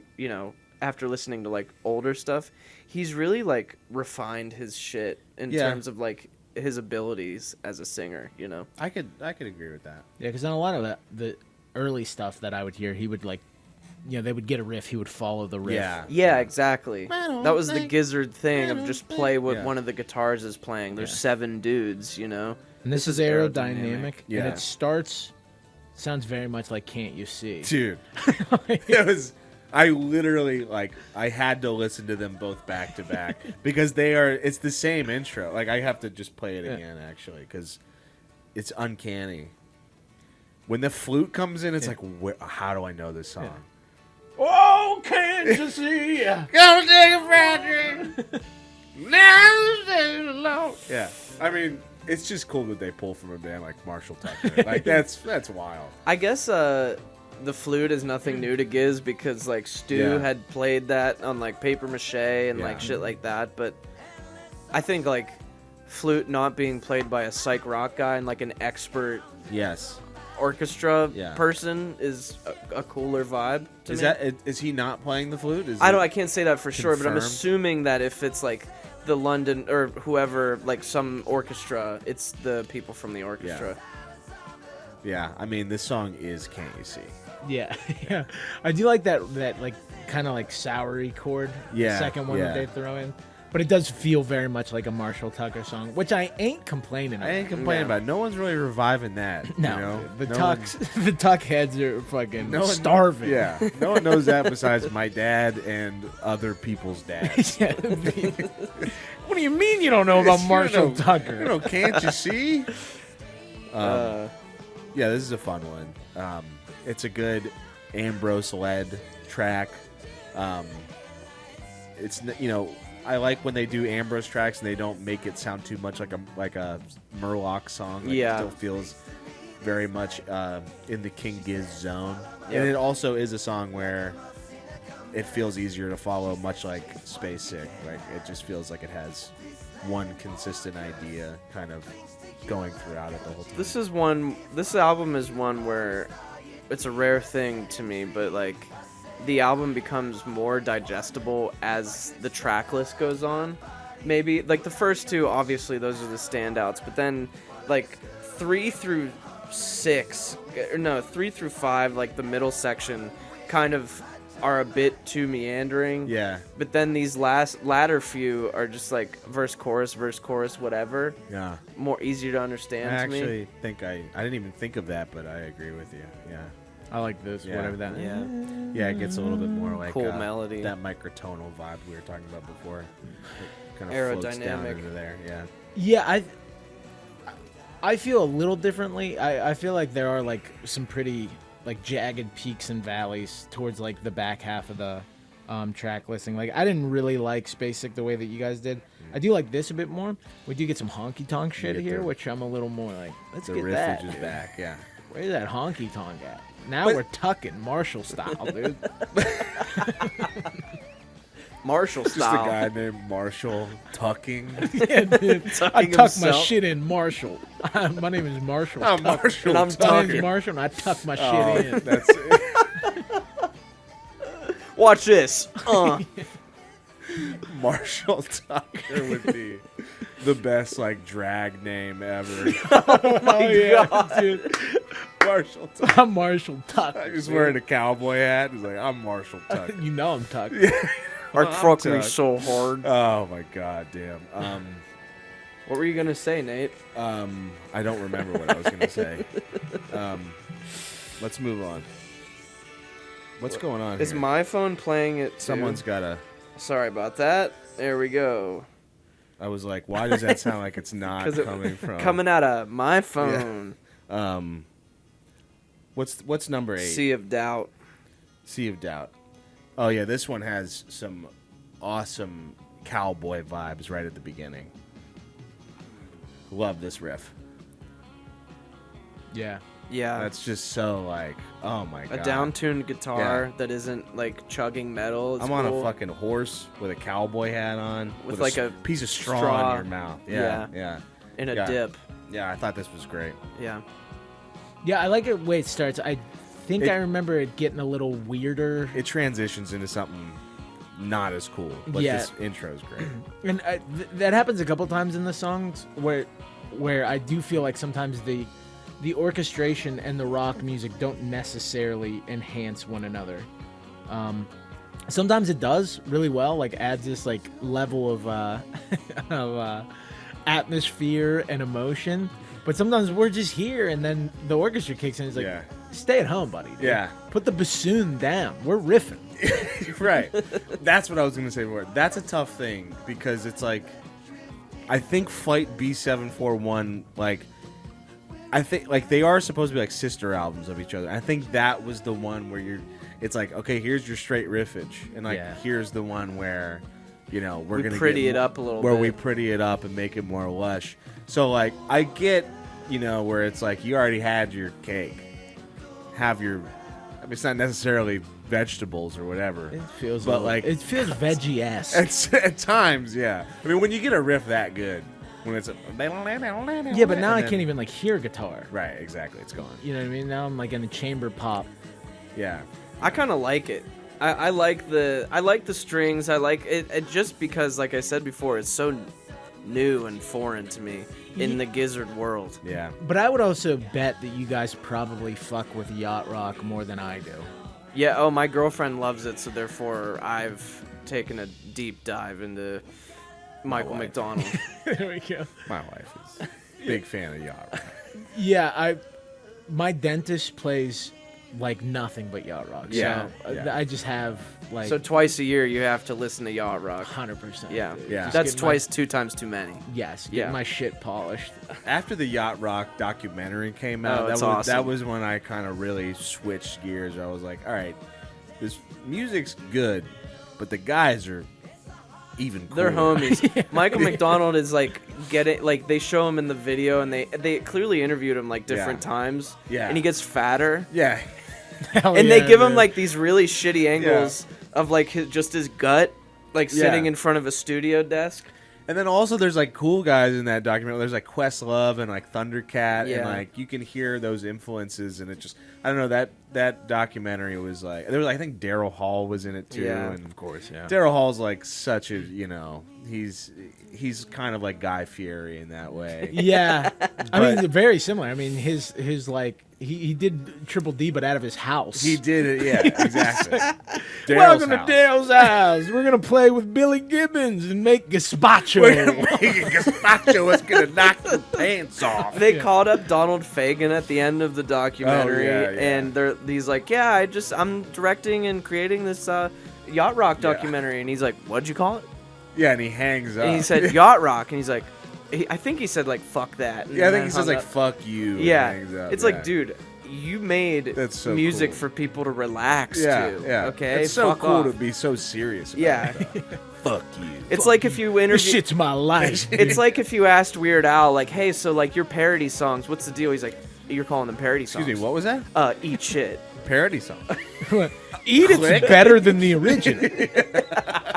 after listening to like older stuff, he's really like refined his shit in terms of like his abilities as a singer, I could agree with that. Yeah, because on a lot of the early stuff that I would hear, he would like, they would get a riff, he would follow the riff. Yeah, exactly. That was the Gizzard thing of just play what one of the guitars is playing. There's 7 dudes, And this is aerodynamic. Yeah. And it sounds very much like Can't You See? Dude, it was. I literally I had to listen to them both back to back because it's the same intro. Like I have to just play it again actually because it's uncanny. When the flute comes in, it's like, how do I know this song? Oh, can't you see? Go take a friend drink. Now alone. Yeah, I mean, it's just cool that they pull from a band like Marshall Tucker. Like that's wild. I guess the flute is nothing new to Gizz because like Stu had played that on like paper mache and like shit like that. But I think like flute not being played by a psych rock guy and like an expert orchestra person is a cooler vibe to me. Is he not playing the flute? I can't say that for sure, but I'm confirmed? assuming that if it's like the London or whoever, like some orchestra, it's the people from the orchestra. Yeah, I mean this song is Can't You See? Yeah, yeah. I do like that like kind of like soury chord. Yeah, the second one that they throw in. But it does feel very much like a Marshall Tucker song, which I ain't complaining about. I ain't complaining about. No one's really reviving that. No, the Tuck heads are fucking starving. Yeah, no one knows that besides my dad and other people's dads. What do you mean you don't know about Marshall Tucker? Can't you see? Yeah, this is a fun one. It's a good Ambrose-led track. It's I like when they do Ambrose tracks and they don't make it sound too much like a Murloc song. Like it still feels very much in the King Gizz zone. Yep. And it also is a song where it feels easier to follow, much like Spacesick. Like it just feels like it has one consistent idea kind of going throughout it the whole time. This album is one where it's a rare thing to me, but like the album becomes more digestible as the track list goes on. Maybe like the first 2, obviously those are the standouts, but then like 3 through 5, like the middle section kind of are a bit too meandering. Yeah. But then these latter few are just like verse, chorus, whatever. Yeah. More easier to understand I to me. actually think I didn't even think of that, but I agree with you. Yeah. I like this, whatever that. Yeah, it gets a little bit more like cool melody. That microtonal vibe we were talking about before. It kind of floats down Aerodynamic. into there. Yeah. Yeah, I feel a little differently. I feel like there are like some pretty like jagged peaks and valleys towards like the back half of the track listing. Like I didn't really like Spacesick the way that you guys did. I do like this a bit more. We do get some honky tonk shit here, which I'm a little more like. Let's get that. The riffage is back. Yeah. Where's that honky tonk at? Now we're tucking Marshall style, dude. Marshall Just style. a guy named Marshall tucking. Yeah, dude. I tuck himself. my shit in Marshall. My name is Marshall. I'm Marshall. And I'm My name's tucking. Marshall, and I tuck my shit in. That's it. Watch this. Marshall Tucker would be the best like drag name ever. God, dude. Marshall Tucker. I'm Marshall Tuck. He's wearing a cowboy hat. He's like, I'm Marshall Tucker. You know I'm Tuck. Art fucked me Tuck. so hard. Oh my god, damn. What were you gonna say, Nate? I don't remember what I was gonna say. Let's move on. What's going on Is here? my phone playing it too? Someone's gotta. Sorry about that. There we go. I was like, why does that sound like it's not coming from? Coming out of my phone. What's number 8? Sea of Doubt. Sea of Doubt. Oh yeah, this one has some awesome cowboy vibes right at the beginning. Love this riff. Yeah. Yeah. That's just so like, oh my god. A down-tuned guitar that isn't like chugging metal. It's I'm on cool. a fucking horse with a cowboy hat on, With like a piece of straw in your mouth. Yeah. Yeah. In a dip. Yeah, I thought this was great. Yeah. Yeah, I like it the way it starts. I think I remember it getting a little weirder. It transitions into something not as cool, but this intro is great. And that happens a couple times in the songs where I do feel like sometimes the orchestration and the rock music don't necessarily enhance one another. Sometimes it does really well, like adds this like level of of atmosphere and emotion. But sometimes we're just here, and then the orchestra kicks in. It's like, stay at home, buddy. Dude. Yeah. Put the bassoon down. We're riffing. Right. That's what I was going to say before. That's a tough thing because it's like, I think Flight B741, like, I think like they are supposed to be like sister albums of each other. I think that was the one where it's like, okay, here's your straight riffage, and like here's the one where, you know, we're gonna pretty it up a little where bit. we pretty it up and make it more lush. So like I get, you know, where it's like you already had your cake, have your. I mean, it's not necessarily vegetables or whatever. It feels, but like it feels veggie-esque. At times, yeah. I mean, when you get a riff that good. When it's yeah, but now I can't even like hear guitar. Right, exactly. It's gone. You know what I mean? Now I'm like in a chamber pop. Yeah, I kind of like it. I like the strings. I like it just because, like I said before, it's so new and foreign to me in the Gizzard world. Yeah. But I would also bet that you guys probably fuck with yacht rock more than I do. Yeah. Oh, my girlfriend loves it, so therefore I've taken a deep dive into Michael McDonald. There we go. My wife is a big fan of yacht rock. Yeah, my dentist plays like nothing but yacht rock. Yeah, so I just have like. So twice a year you have to listen to yacht rock. 100%. Yeah, dude. Yeah. Just That's get twice, 2 times too many. Yes. Get Yeah. my shit polished. After the yacht rock documentary came out, it's that awesome. was when I kind of really switched gears. I was like, all right, this music's good, but the guys are even cooler. They're homies. Michael McDonald is like they show him in the video, and they clearly interviewed him like different times. Yeah. And he gets fatter. Yeah. And they give him like these really shitty angles of like just his gut, like sitting in front of a studio desk. And then also there's like cool guys in that documentary. There's like Questlove and like Thundercat, and like you can hear those influences, and it just I don't know that documentary was like there was I think Daryl Hall was in it too, and Of course, yeah. Daryl Hall's like such a he's kind of like Guy Fieri in that way. Yeah. I mean, they're very similar. I mean, his like he did Triple D, but out of his house. He did it, yeah, exactly. Welcome to Daryl's house. We're gonna play with Billy Gibbons and make gazpacho. We're gonna make a gazpacho that's gonna knock the pants off. They called up Donald Fagen at the end of the documentary, and he's like, "Yeah, I'm directing and creating this yacht rock documentary," and he's like, "What'd you call it?" Yeah, and he hangs up. And he said yacht rock, and he's like, I think he said like fuck that. Yeah, I think he says like fuck you. Yeah, and hangs up. it's like, dude, you made That's so music cool. for people to relax to. Yeah. Okay, It's so fuck cool off. to be so serious about Yeah. that. Fuck you. It's like if you This interview. shit's my life. It's like if you asked Weird Al, like, hey, so like your parody songs, what's the deal? He's like, you're calling them parody songs. Excuse me, what was that? Eat shit. Parody song. Edith's better than the original.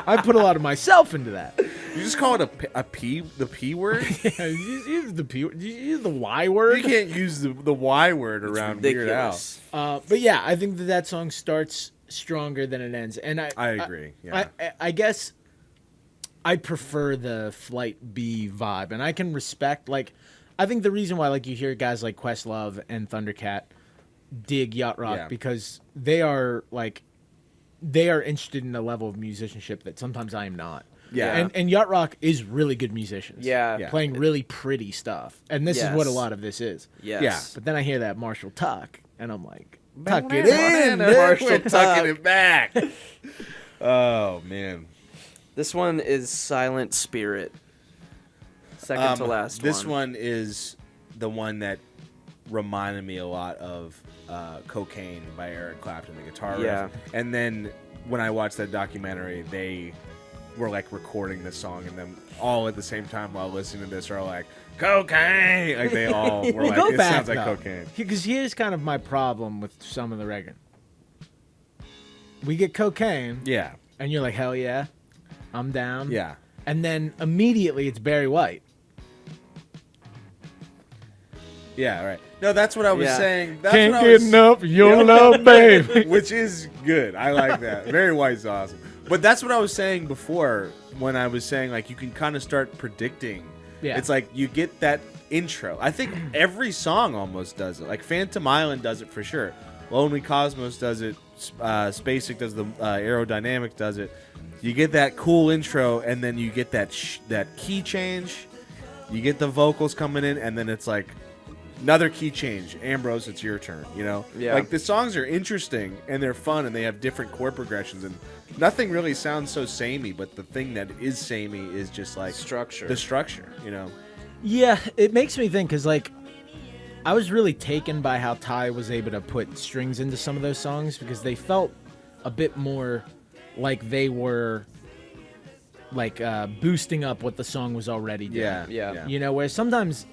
I put a lot of myself into that. You just call it the P word? Yeah, you use the P. You use the Y word. You can't use the Y word around Weird Al. Ridiculous. But yeah, I think that song starts stronger than it ends, and I agree. Yeah. I guess I prefer the Flight B vibe, and I can respect like. I think the reason why like you hear guys like Questlove and Thundercat dig yacht rock because they are interested in a level of musicianship that sometimes I am not. Yeah. And yacht rock is really good musicians. Yeah. Playing really pretty stuff. And this is what a lot of this is. Yes. Yeah. But then I hear that Marshall tuck, and I'm like, tuck it in. Marshall We're tuck. tucking it back. Oh, man. This one is Silent Spirit. Second to last This one is the one that reminded me a lot of Cocaine by Eric Clapton, the guitar Yeah. riff. And then when I watched that documentary, they were like recording this song, and then all at the same time while listening to this are like, cocaine! Like they all were like, it sounds like cocaine. Because here's kind of my problem with some of the reggae. We get cocaine, Yeah. and you're like, hell yeah, I'm down. Yeah. And then immediately it's Barry White. Yeah, right. No, that's what I was Yeah. saying. That's Can't what I get was, enough of your love, baby. which is good. I like that. Very White Sauce. But that's what I was saying before when I was saying like you can kind of start predicting. Yeah. It's like you get that intro. I think every song almost does it. Like Phantom Island does it for sure. Lonely Cosmos does it. Spacesick does the aerodynamic does it. You get that cool intro, and then you get that key change. You get the vocals coming in, and then it's like another key change. Ambrose, it's your turn. You know, Yeah. Like the songs are interesting and they're fun, and they have different chord progressions, and nothing really sounds so samey. But the thing that is samey is just like Structure. The structure, you know. Yeah, it makes me think because like I was really taken by how Ty was able to put strings into some of those songs because they felt a bit more like they were like boosting up what the song was already doing. Yeah. You know, where sometimes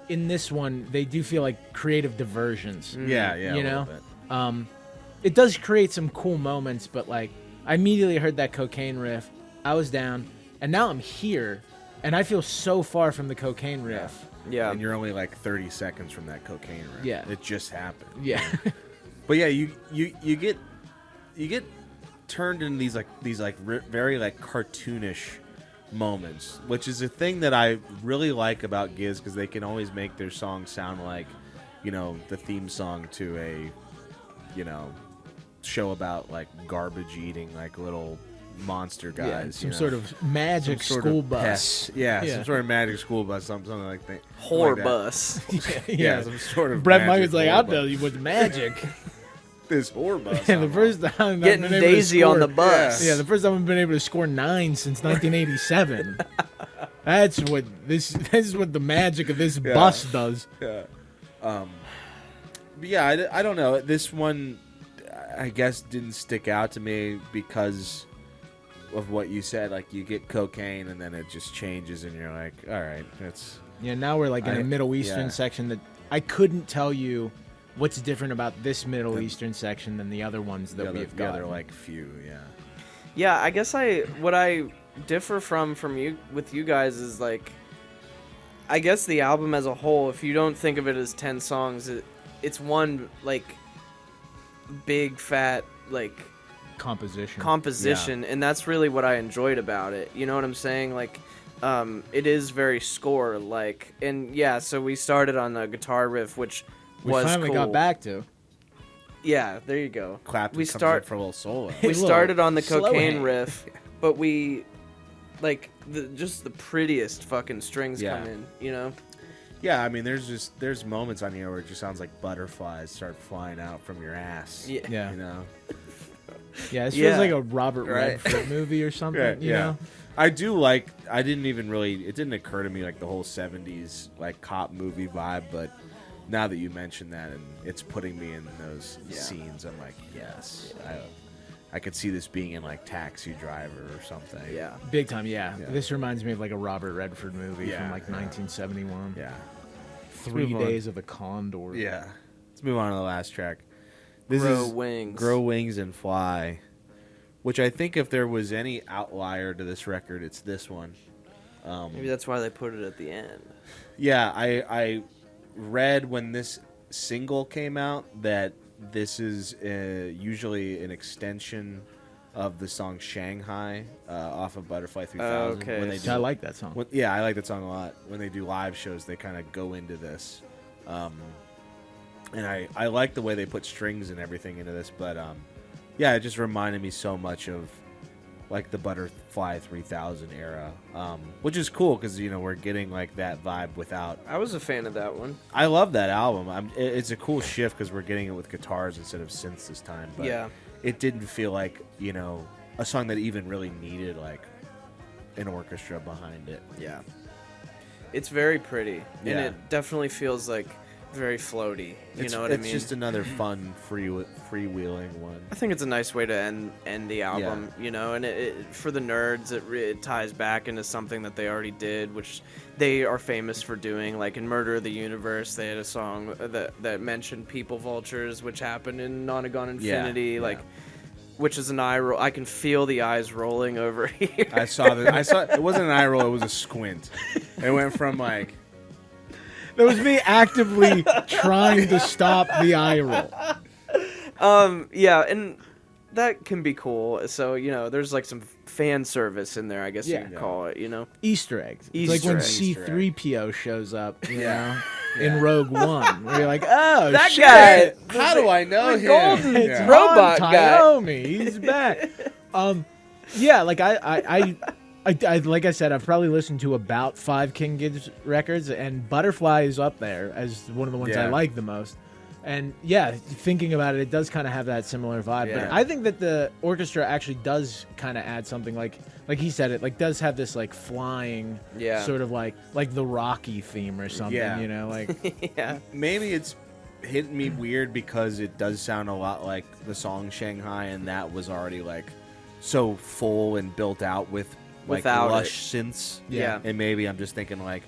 in this one they do feel like creative diversions. Yeah, You a know, little bit. it does create some cool moments, but like I immediately heard that cocaine riff, I was down, and now I'm here, and I feel so far from the cocaine riff. Yeah. And you're only like 30 seconds from that cocaine riff. Yeah. It just happened. Yeah. But yeah, you get turned into these very like cartoonish moments, which is a thing that I really like about Gizz because they can always make their songs sound like, you know, the theme song to a, you know, show about like garbage eating like little monster guys. Some you know? sort of magic Some sort school of bus. pests. Yeah, Yeah. some sort of magic school bus, something like that. Whore like that. bus. Yeah, some sort of Brett magic Michael's like, whore I'll bus. tell you what's magic. This whore bus. And the I'm first time I've Getting been able to Daisy on score- the bus. Yeah, the first time I've been able to score 9 since 1987. That's what this is what the magic of this bus does. Yeah. But yeah, I don't know. This one, I guess, didn't stick out to me because of what you said. Like, you get cocaine and then it just changes, and you're like, all right, it's. Yeah, now we're like in a Middle Eastern yeah. section that I couldn't tell you what's different about this Middle Eastern section than the other ones that we've got. The other like few, yeah. Yeah, I guess what I differ from you with you guys is like, I guess the album as a whole, if you don't think of it as 10 songs, it's one like big fat like composition, and that's really what I enjoyed about it. You know what I'm saying? Like, it is very score like, and yeah. So we started on a guitar riff, which we was finally cool. got back to. Yeah, there you go. Clapton We comes start in for a little solo. we little started on the slow cocaine hang. riff, but we like just the prettiest fucking strings Yeah. come in, you know? Yeah, I mean, there's moments on here where it just sounds like butterflies start flying out from your ass. Yeah. Yeah. You know. Yeah, this Yeah. feels like a Robert Right. Redford movie or something, Right, you know? I do like. I didn't even really. It didn't occur to me like the whole '70s like cop movie vibe, but now that you mention that and it's putting me in those scenes, I'm like, yes, I could see this being in like Taxi Driver or something. Yeah. Big time, yeah. Yeah. This reminds me of like a Robert Redford movie Yeah, from like yeah. 1971. Yeah. 3 move on. Days of the Condor. Yeah. Let's move on to the last track. Grow Wings. Grow Wings and Fly, which I think if there was any outlier to this record, it's this one. Maybe that's why they put it at the end. Yeah, I read when this single came out that this is usually an extension of the song Shanghai off of Butterfly 3000. okay. When they I like that song. yeah, I like that song a lot. When they do live shows, they kind of go into this. And I like the way they put strings and everything into this, but yeah, it just reminded me so much of like the Butterfly 3000 era, which is cool because, you know, we're getting like that vibe without. I was a fan of that one. I love that album. It's a cool shift because we're getting it with guitars instead of synths this time, but Yeah. it didn't feel like, you know, a song that even really needed like an orchestra behind it. Yeah. It's very pretty. And Yeah. it definitely feels like very floaty. You know what I mean? It's just another fun freewheeling one. I think it's a nice way to end the album, you know, and it for the nerds, it ties back into something that they already did, which they are famous for doing. Like in Murder of the Universe, they had a song that mentioned people vultures, which happened in Nonagon Infinity, like, which is an eye roll. I can feel the eyes rolling over here. I saw it wasn't an eye roll, it was a squint. It went from like That was me actively trying to stop the eye roll. Yeah, and that can be cool. So, there's like some fan service in there, I guess you could call it, Easter eggs. It's Easter like when eggs. C-3PO shows up, you know, in Rogue One, where you're like, oh, That shit. guy! How do I know him? golden It's Yeah. robot Han guy. Tayomi. He's back. Yeah, like I like I said, I've probably listened to about 5 King Gizz records, and Butterfly is up there as one of the ones I Yeah. like the most. And yeah, thinking about it, it does kind of have that similar vibe. Yeah. But I think that the orchestra actually does kind of add something like he said it, like does have this like flying, sort of like the Rocky theme or something, Yeah. you know, like Yeah. Maybe it's hitting me weird because it does sound a lot like the song Shanghai, and that was already like so full and built out with like Without lush synths. Yeah. And maybe I'm just thinking like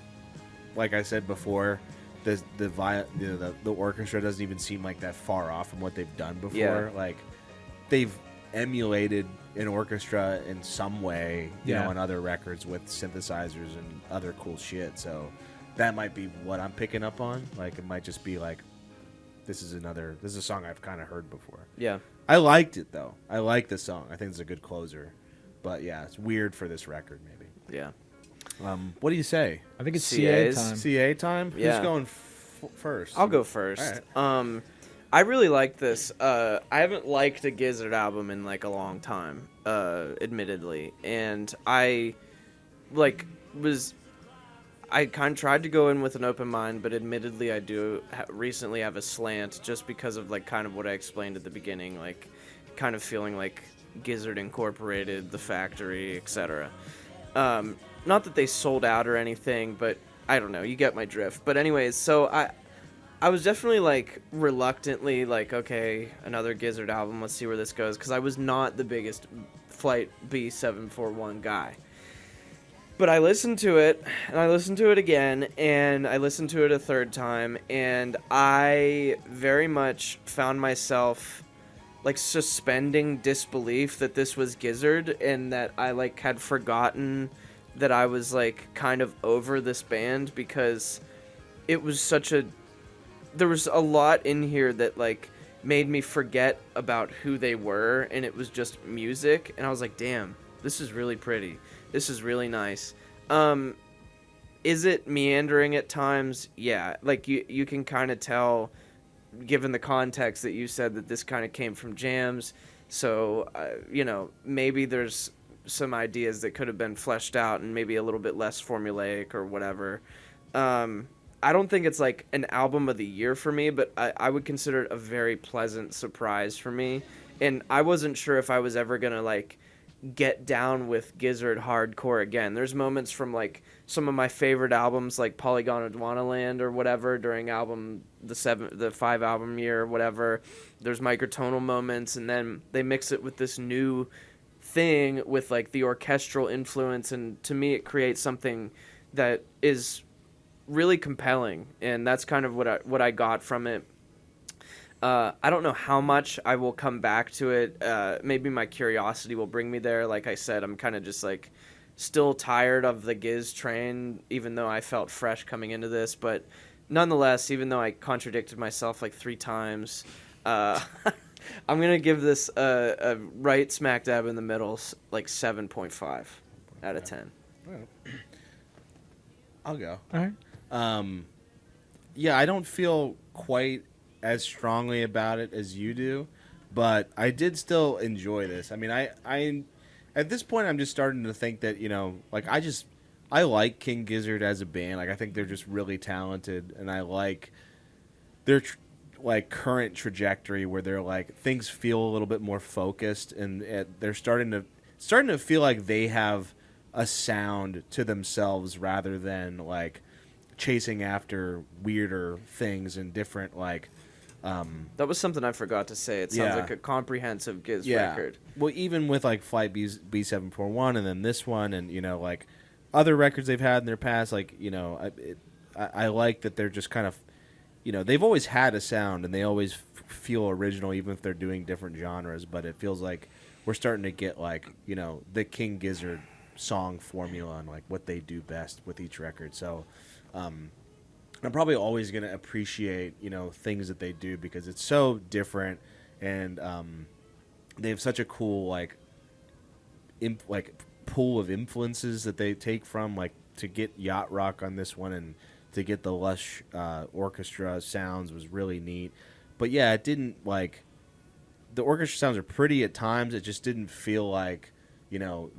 I said before, the orchestra doesn't even seem like that far off from what they've done before. Yeah. Like they've emulated an orchestra in some way, you know, on other records with synthesizers and other cool shit. So that might be what I'm picking up on. Like it might just be like this is a song I've kind of heard before. Yeah. I liked it though. I like the song. I think it's a good closer. But yeah, it's weird for this record maybe. Yeah. What do you say? I think it's CAs. CA time. CA time? Yeah. Who's going first? I'll go first. All I really like this. I haven't liked a Gizzard album in like a long time, admittedly, and I kind of tried to go in with an open mind, but admittedly, I do recently have a slant just because of like kind of what I explained at the beginning, like kind of feeling like Gizzard incorporated the factory, etc. Not that they sold out or anything, but I don't know. You get my drift. But anyways, so I was definitely like reluctantly like, okay, another Gizzard album. Let's see where this goes, because I was not the biggest Flight B741 guy. But I listened to it, and I listened to it again, and I listened to it a third time, and I very much found myself like suspending disbelief that this was Gizzard, and that I like had forgotten that I was like kind of over this band, because it was there was a lot in here that like made me forget about who they were, and it was just music, and I was like, damn, this is really pretty. This is really nice. Is it meandering at times? Yeah, like you can kind of tell, given the context that you said that this kind of came from jams, so maybe there's some ideas that could have been fleshed out and maybe a little bit less formulaic or whatever. I don't think it's like an album of the year for me, but I would consider it a very pleasant surprise for me, and I wasn't sure if I was ever gonna like get down with Gizzard hardcore again. There's moments from like some of my favorite albums like Polygon Adwanaland or whatever during the 5 album year or whatever. There's microtonal moments, and then they mix it with this new thing with like the orchestral influence, and to me it creates something that is really compelling, and that's kind of what I got from it. I don't know how much I will come back to it. Maybe my curiosity will bring me there. Like I said, I'm kind of just like still tired of the Gizz train, even though I felt fresh coming into this. But nonetheless, even though I contradicted myself like 3 times, I'm going to give this a right smack dab in the middle, like 7.5 out of 10. I'll go. All right. Yeah, I don't feel quite as strongly about it as you do, but I did still enjoy this. I mean, I at this point I'm just starting to think that, like I like King Gizzard as a band. Like I think they're just really talented, and I like their like current trajectory where they're like things feel a little bit more focused, and they're starting to feel like they have a sound to themselves rather than like chasing after weirder things and different like that was something I forgot to say. It sounds like a comprehensive Gizz record. Well, even with like Flight B741 and then this one, and like other records they've had in their past, like I like that they're just kind of they've always had a sound, and they always feel original even if they're doing different genres, but it feels like we're starting to get like the King Gizzard song formula and like what they do best with each record. So I'm probably always going to appreciate, things that they do because it's so different, and they have such a cool like pool of influences that they take from, like, to get yacht rock on this one and to get the lush orchestra sounds was really neat. But yeah, it didn't, like, the orchestra sounds are pretty at times. It just didn't feel like,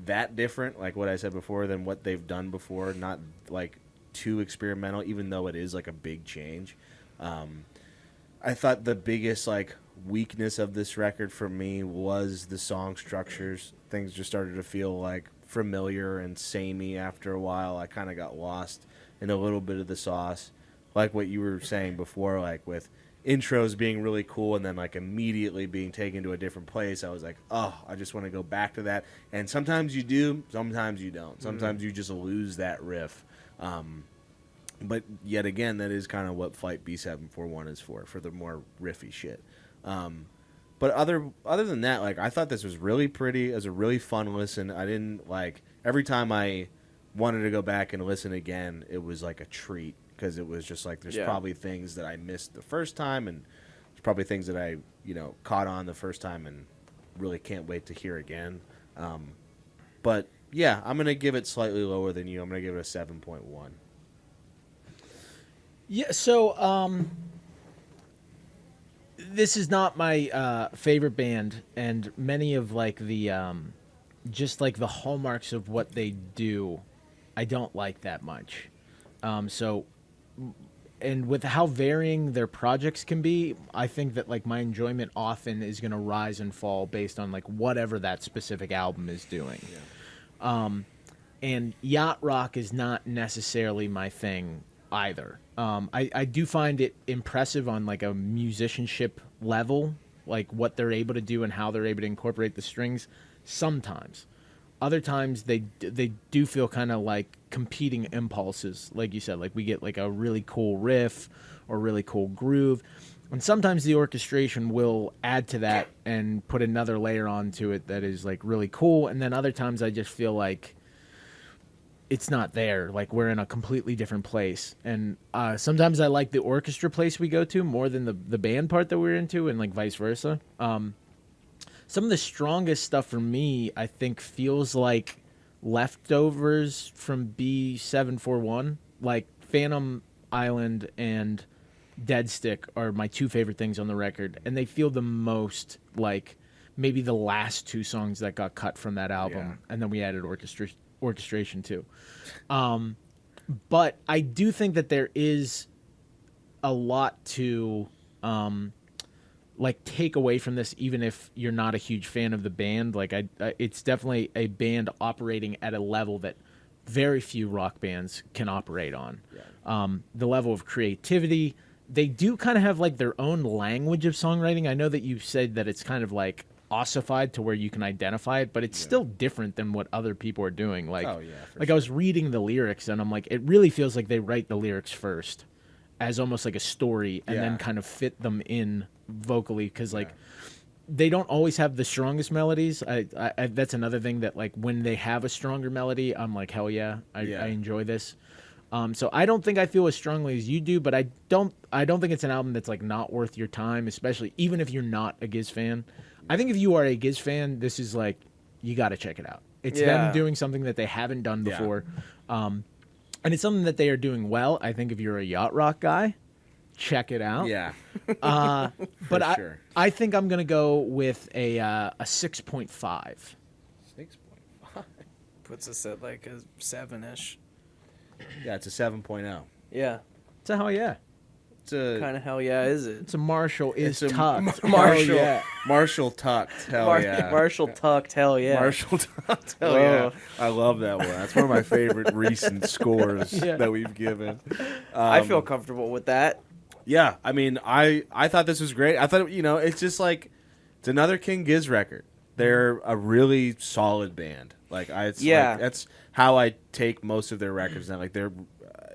that different, like what I said before, than what they've done before. Not like too experimental, even though it is like a big change. I thought the biggest like weakness of this record for me was the song structures. Things just started to feel like familiar and samey after a while. I kind of got lost in a little bit of the sauce, like what you were saying before, like with intros being really cool and then like immediately being taken to a different place. I was like, oh, I just want to go back to that. And sometimes you do, sometimes you don't. Sometimes you just lose that riff. But yet again, that is kind of what Flight B741 is for the more riffy shit. But other than that, like, I thought this was really pretty. It was a really fun listen. I didn't, like, every time I wanted to go back and listen again, it was like a treat, because it was just like there's probably things that I missed the first time, and there's probably things that I, caught on the first time and really can't wait to hear again. But yeah, I'm going to give it slightly lower than you. I'm going to give it a 7.1. Yeah, so this is not my favorite band, and many of like the just like the hallmarks of what they do, I don't like that much. And with how varying their projects can be, I think that like my enjoyment often is going to rise and fall based on like whatever that specific album is doing. Yeah. And yacht rock is not necessarily my thing either. I do find it impressive on like a musicianship level, like what they're able to do and how they're able to incorporate the strings sometimes. Other times they do feel kind of like competing impulses, like you said. Like we get like a really cool riff or really cool groove, and sometimes the orchestration will add to that and put another layer onto it that is like really cool. And then other times I just feel like it's not there. Like we're in a completely different place. And sometimes I like the orchestra place we go to more than the band part that we're into, and like vice versa. Some of the strongest stuff for me, I think, feels like leftovers from B741. Like Phantom Island and Deadstick are my two favorite things on the record, and they feel the most like maybe the last two songs that got cut from that album, and then we added orchestration too. But I do think that there is a lot to like take away from this, even if you're not a huge fan of the band. Like it's definitely a band operating at a level that very few rock bands can operate on. The level of creativity, they do kind of have like their own language of songwriting. I know that you said that it's kind of like ossified to where you can identify it, but it's still different than what other people are doing. Like, I was reading the lyrics, and I'm like, it really feels like they write the lyrics first as almost like a story, and then kind of fit them in vocally, because like they don't always have the strongest melodies. I that's another thing that like when they have a stronger melody, I'm like, hell yeah, I enjoy this. So I don't think I feel as strongly as you do, but I don't think it's an album that's like not worth your time, especially even if you're not a Gizz fan. I think if you are a Gizz fan, this is like, you got to check it out. It's them doing something that they haven't done before. And it's something that they are doing well. I think if you're a yacht rock guy, check it out. Yeah. But sure. I think I'm going to go with a 6.5. 6.5. Puts us at like a 7-ish. Yeah, it's a 7.0. Yeah. It's a hell yeah. It's a kind of hell yeah is it? It's a Marshall is tucked. Marshall. Yeah. Marshall tucked. Hell yeah. Marshall tucked. Hell yeah. Marshall tucked. Hell yeah. I love that one. That's one of my favorite recent scores that we've given. I feel comfortable with that. Yeah. I mean, I thought this was great. I thought, it's just like, it's another King Gizz record. They're a really solid band. Like, like, that's how I take most of their records now. Like,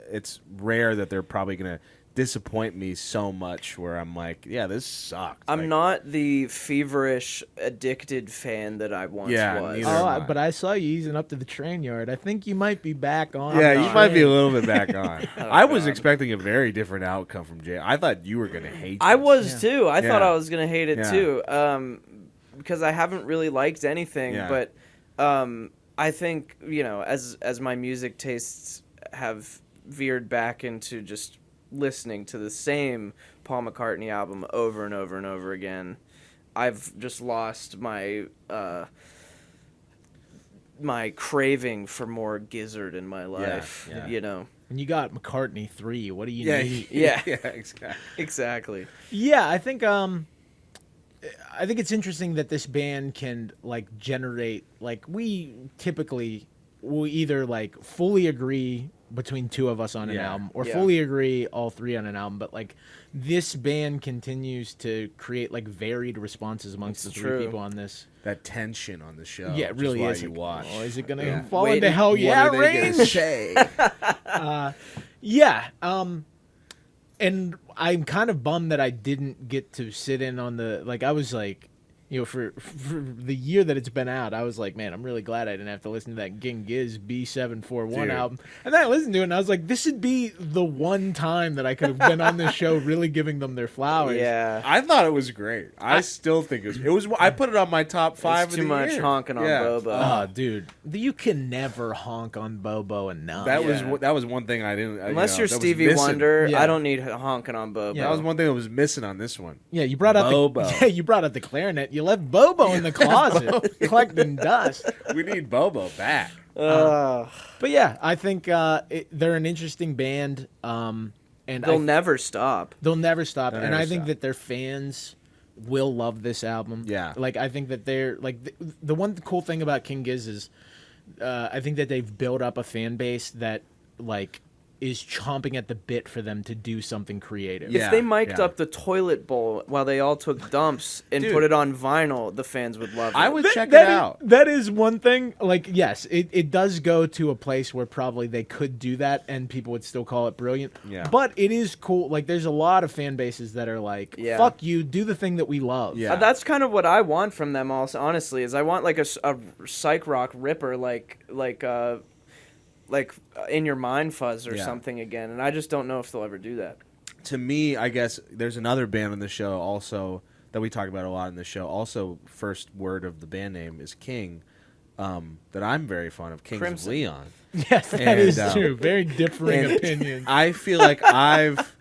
it's rare that they're probably going to disappoint me so much where I'm like, yeah, this sucks. I'm Like, not the feverish, addicted fan that I once Yeah, was. neither am I. But I saw you easing up to the train yard. I think you might be back on. Yeah, the you might be a train. little bit back on. I was God. expecting a very different outcome from Jay. I thought you were gonna hate. I this. was Yeah. too. I thought Yeah. I was gonna hate it Yeah. too, because I haven't really liked anything. Yeah. But I think as my music tastes have veered back into just listening to the same Paul McCartney album over and over and over again, I've just lost my my craving for more Gizzard in my life. yeah. And you got McCartney 3. What do you Yeah, need? Yeah. yeah, exactly. Exactly. Yeah, I think it's interesting that this band can like generate like we typically will either like fully agree between two of us on an Yeah. album or Yeah. fully agree all three on an album, but like this band continues to create like varied responses amongst It's the three true. people on this. That tension on the show. Yeah, it really why is. You watch. Oh, is it gonna Yeah. fall Wait, into hell? What Yeah, are they gonna range. say? Yeah. And I'm kind of bummed that I didn't get to sit in on the like. I was like, for the year that it's been out, I was like, man, I'm really glad I didn't have to listen to that King Gizz B741 Dude. album. And then I listened to it, and I was like, this would be the one time that I could have been on this show, really giving them their flowers. Yeah. I thought it was great. I still think it was. I put it on my top 5. It's of too the much year. honking on Yeah. Bobo. Oh, dude, you can never honk on Bobo enough. That Yeah. was one thing I didn't. Unless you're that was Stevie missing. Wonder, Yeah. I don't need honking on Bobo. Yeah. That was one thing that was missing on this one. Yeah, you brought out Bobo. you brought out the clarinet. You left Bobo in the closet collecting dust. We need Bobo back. But yeah, I think they're an interesting band, and They'll never stop. they'll never stop. They'll And never I think stop. that their fans will love this album. Yeah. like I think that they're like the one cool thing about King Gizz is I think that they've built up a fan base that like is chomping at the bit for them to do something creative. Yeah. If they mic'd yeah. up the toilet bowl while they all took dumps and Dude. put it on vinyl, the fans would love it. I would check it That is- out. That is one thing. Like, yes, it does go to a place where probably they could do that and people would still call it brilliant. Yeah. But it is cool. Like, there's a lot of fan bases that are like, Yeah. fuck you, do the thing that we love. Yeah. That's kind of what I want from them. Also, honestly, is I want like a psych rock ripper, like In Your Mind Fuzz or Yeah. something again. And I just don't know if they'll ever do that. To me, I guess there's another band on the show also that we talk about a lot in the show. Also, first word of the band name is King, that I'm very fond of. Kings Crimson. of Leon. Yes, that And, is true. Very differing and- opinions. I feel like I've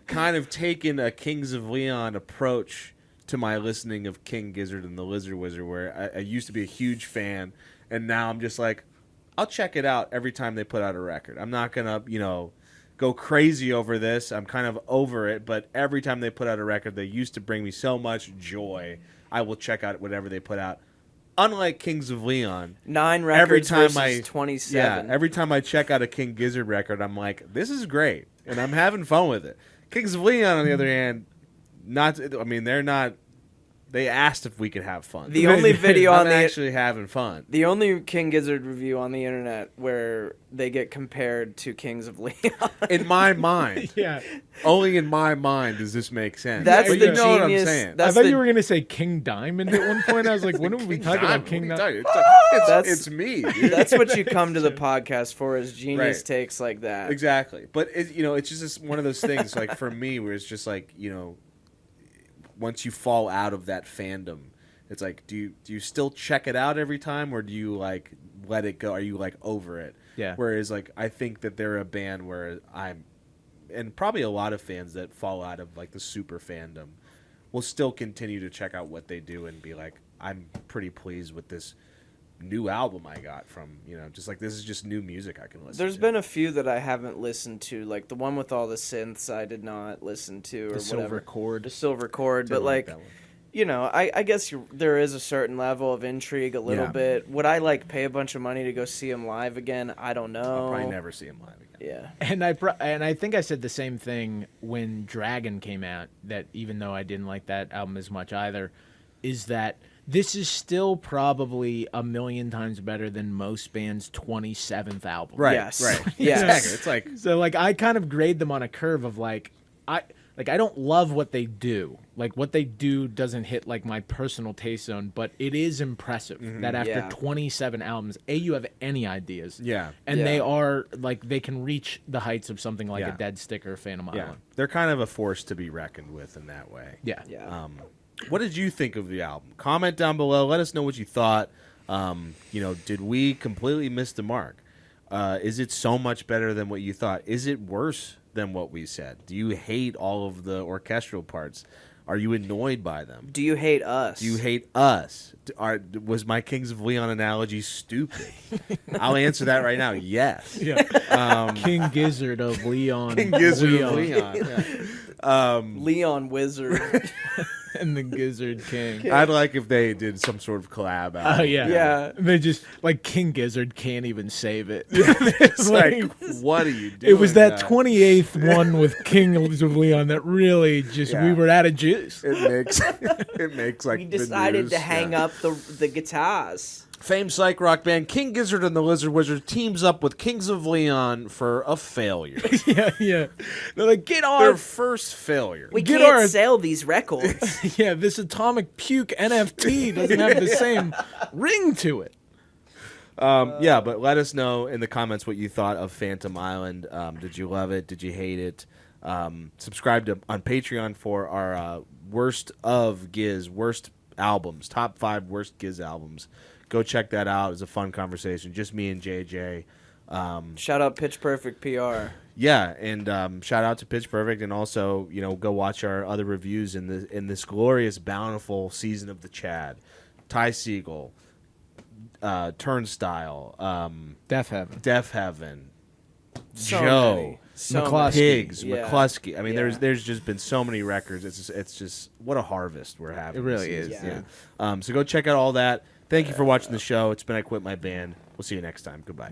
kind of taken a Kings of Leon approach to my listening of King Gizzard and the Lizard Wizard, where I used to be a huge fan, and now I'm just like, I'll check it out every time they put out a record. I'm not gonna, go crazy over this. I'm kind of over it, but every time they put out a record, they used to bring me so much joy. I will check out whatever they put out. Unlike Kings of Leon, 9 every records time versus 27. every time I check out a King Gizzard record, I'm like, this is great, and I'm having fun with it. Kings of Leon, on the other hand, they're not. They asked if we could have fun. The only video I'm on the actually having fun. The only King Gizzard review on the internet where they get compared to Kings of Leon. In my mind, yeah. only in my mind does this make sense. That's But the you know what I'm genius- saying. that's I thought the- you were going to say King Diamond at one point. I was like, when are we talking about King Diamond? It's me, dude. That's what you come to the podcast for, is genius Right. takes like that. Exactly. But it's just one of those things, like, for me, where it's just like, once you fall out of that fandom, it's like, do you still check it out every time, or do you like let it go? Are you like over it? Yeah. Whereas like I think that they're a band where and probably a lot of fans that fall out of like the super fandom will still continue to check out what they do and be like, I'm pretty pleased with this new album I got from, just like, this is just new music I can listen There's to. been a few that I haven't listened to, like the one with all the synths I did not listen to, or The whatever. silver cord. The silver cord, Didn't but like, that one. I guess there is a certain level of intrigue, a little Yeah. bit. Would I like pay a bunch of money to go see him live again? I don't know. I'll probably never see him live again. Yeah. And I think I said the same thing when Dragon came out, that even though I didn't like that album as much either, is that this is still probably a million times better than most bands' 27th album. Right. Yes. Right. Yes. Exactly. It's like So like I kind of grade them on a curve of like I don't love what they do. Like what they do doesn't hit like my personal taste zone, but it is impressive that after Yeah. 27 albums, you have any ideas. yeah. And Yeah. they are like they can reach the heights of something like Yeah. a Deadstick or Phantom Yeah. Island. They're kind of a force to be reckoned with in that way. Yeah. Yeah. What did you think of the album? Comment down below. Let us know what you thought. Did we completely miss the mark? Is it so much better than what you thought? Is it worse than what we said? Do you hate all of the orchestral parts? Are you annoyed by them? Do you hate us? Do you hate us? Was my Kings of Leon analogy stupid? I'll answer that right now. Yes. Yeah. King Gizzard of Leon. King Gizzard of Leon. Yeah. Leon Wizard? And the Gizzard King. I'd like if they did some sort of collab album. Oh yeah. Yeah. They just like King Gizzard can't even save it. It's like, what are you doing? It was that guys? 28th one with King of Leon that really just we Yeah. were out of juice. It makes like We the decided news. to hang up the guitars. Famed psych rock band King Gizzard and the Lizard Wizard teams up with Kings of Leon for a failure. yeah. They're like, get Their on. first failure. We Get can't our- sell these records. Yeah, this atomic puke NFT doesn't have the same ring to it. Yeah, but let us know in the comments what you thought of Phantom Island. Did you love it? Did you hate it? Subscribe on Patreon for our worst of Gizz, worst albums, top 5 worst Gizz albums. Go check that out. It's a fun conversation. Just me and JJ. Shout out Pitch Perfect PR. Yeah, and shout out to Pitch Perfect, and also go watch our other reviews in this glorious, bountiful season of the Chad. Ty Siegel, Turnstile, Death Heaven. Deaf Heaven, So Joe, many. So McCluskey. many. Pigs, Yeah. McCluskey. I mean, Yeah. there's just been so many records. It's just what a harvest we're having. It really this is, season. yeah. Yeah. So go check out all that. Thank you for watching the show. It's been I Quit My Band. We'll see you next time. Goodbye.